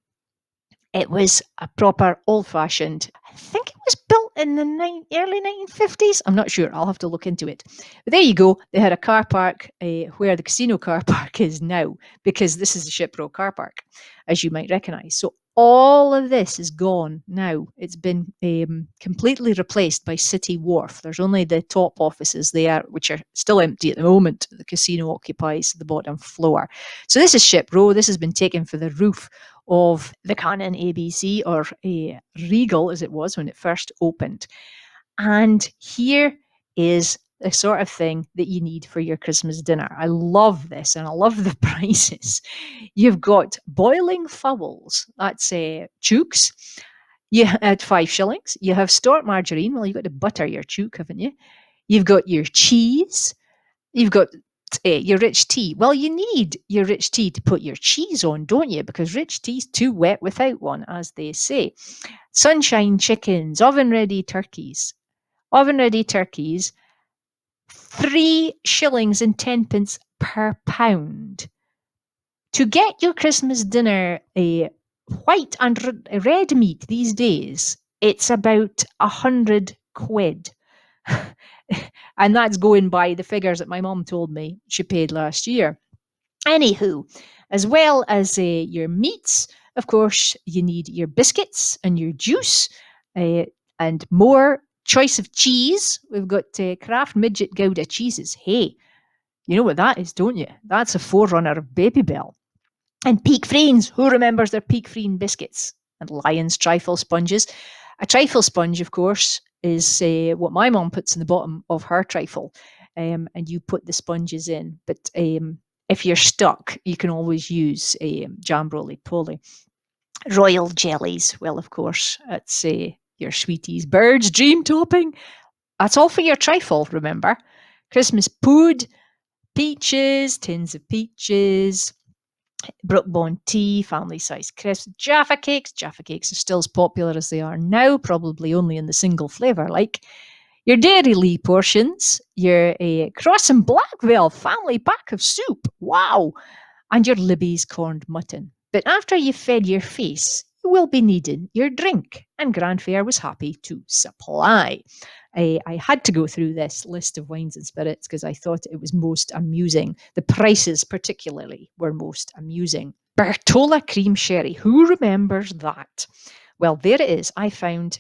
It was a proper old-fashioned, I think it was built in the early 1950s. I'm not sure. I'll have to look into it. But there you go. They had a car park where the casino car park is now, because this is the Ship Row car park, as you might recognise. So all of this is gone now. It's been completely replaced by City Wharf. There's only the top offices there, which are still empty at the moment. The casino occupies the bottom floor. So this is Ship Row. This has been taken for the roof of the Canon ABC, or Regal as it was when it first opened. And here is the sort of thing that you need for your Christmas dinner. I love this, and I love the prices. You've got boiling fowls, that's chooks, at 5 shillings. You have Stort margarine, well, you've got to butter your chook, haven't you? You've got your cheese, you've got your rich tea. Well, you need your rich tea to put your cheese on, don't you? Because rich tea's too wet without one, as they say. Sunshine chickens, oven-ready turkeys. Oven-ready turkeys, 3 shillings and 10 pence per pound. To get your Christmas dinner white and red meat these days, it's about 100 quid. And that's going by the figures that my mum told me she paid last year. Anywho, as well as your meats, of course, you need your biscuits and your juice and more choice of cheese. We've got Kraft Midget Gouda cheeses. Hey, you know what that is, don't you? That's a forerunner of Babybel. And Peak Freens. Who remembers their Peak Freen biscuits? And Lion's trifle sponges. A trifle sponge, of course, is what my mum puts in the bottom of her trifle, and you put the sponges in. But if you're stuck, you can always use jam roly-poly. Royal jellies, well, of course, that's your sweeties. Bird's Dream topping, That's all for your trifle, remember? Christmas pudding, peaches, tins of peaches, Brookbond tea, family-sized crisps, Jaffa cakes. Jaffa cakes are still as popular as they are now, probably only in the single flavour, like your Dairy Lee portions, your Cross and Blackwell family pack of soup. Wow! And your Libby's corned mutton. But after you've fed your face, you will be needing your drink, and Grandfare was happy to supply. I had to go through this list of wines and spirits because I thought it was most amusing. The prices, particularly, were most amusing. Bertola cream sherry. Who remembers that? Well, there it is. I found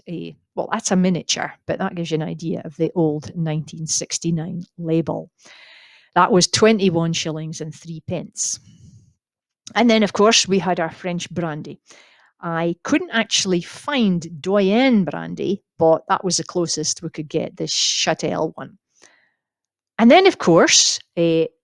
well, that's a miniature, but that gives you an idea of the old 1969 label. That was 21 shillings and 3 pence. And then, of course, we had our French brandy. I couldn't actually find Doyenne brandy, but that was the closest we could get, the Châtel one. And then, of course,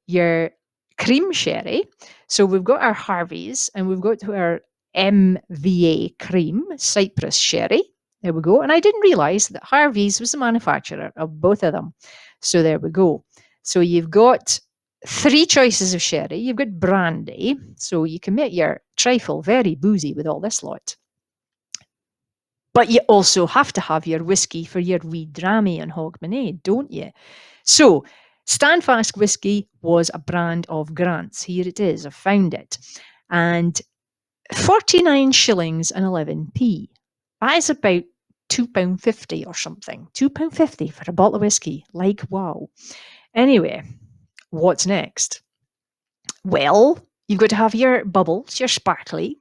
your cream sherry. So we've got our Harvey's and we've got our MVA cream, Cyprus sherry. There we go. And I didn't realise that Harvey's was the manufacturer of both of them. So there we go. So you've got 3 choices of sherry. You've got brandy. So you can make your trifle very boozy with all this lot. But you also have to have your whiskey for your wee drammy and hogmanay, don't you? So Standfast whiskey was a brand of Grant's. Here it is. I found it. And 49 shillings and 11p. That is about £2.50 or something. £2.50 for a bottle of whiskey. Like, wow. Anyway, what's next? Well, you've got to have your bubbles, your sparkly.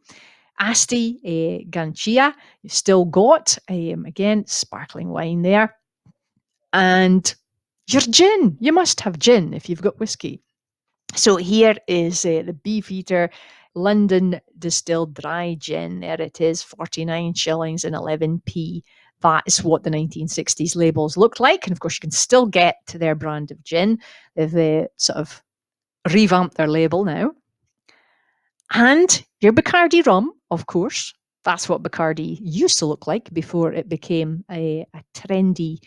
Asti Gancia, you've still got, again, sparkling wine there. And your gin. You must have gin if you've got whiskey. So here is the Beefeater London Distilled Dry Gin. There it is, 49 shillings and 11p. That is what the 1960s labels looked like. And of course, you can still get to their brand of gin. They've sort of revamped their label now. And your Bacardi rum, of course. That's what Bacardi used to look like before it became a trendy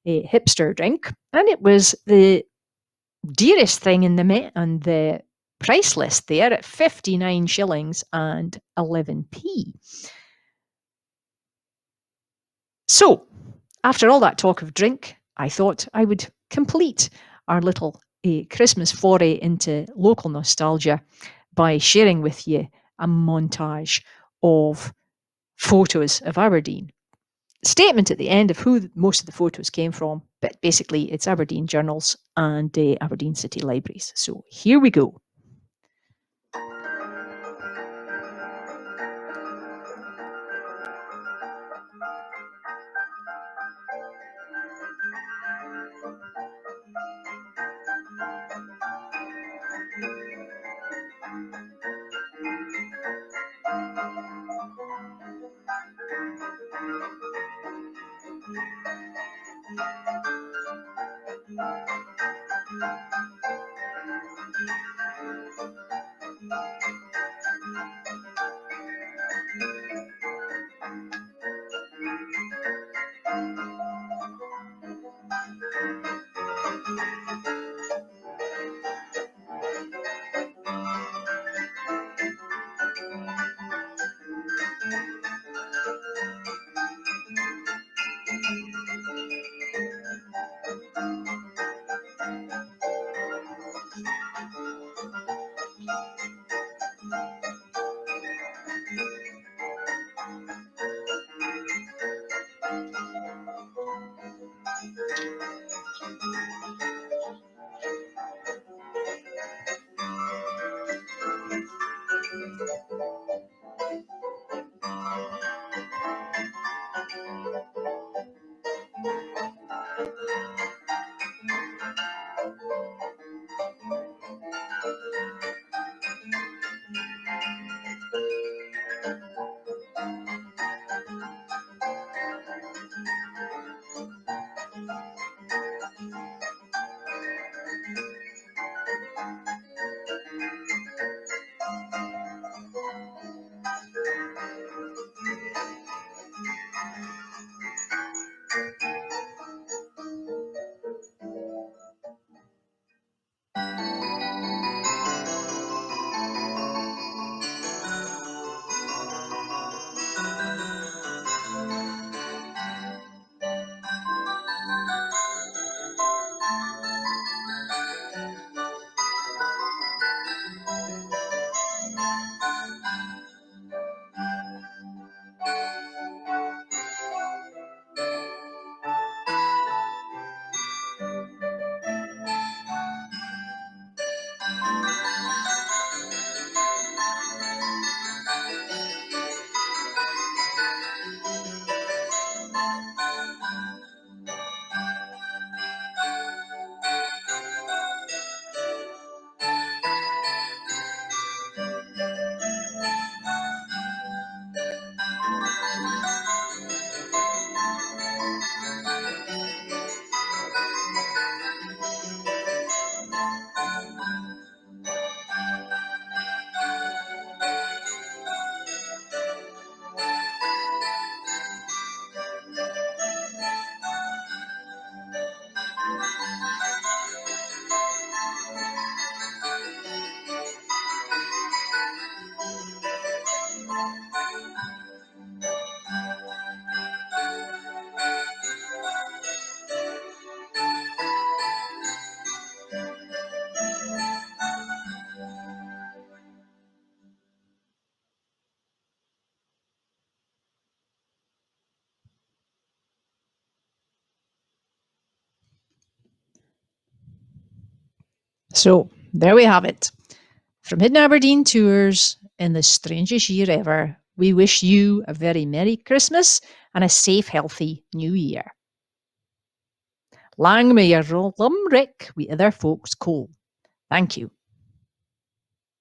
hipster drink. And it was the dearest thing in the price list there at 59 shillings and 11p. So, after all that talk of drink, I thought I would complete our little Christmas foray into local nostalgia by sharing with you a montage of photos of Aberdeen. Statement at the end of who most of the photos came from, but basically it's Aberdeen journals and Aberdeen City Libraries. So here we go. So there we have it. From Hidden Aberdeen Tours in the strangest year ever, we wish you a very Merry Christmas and a safe, healthy New Year. Lang may your lumrick wi' other folks cool. Thank you.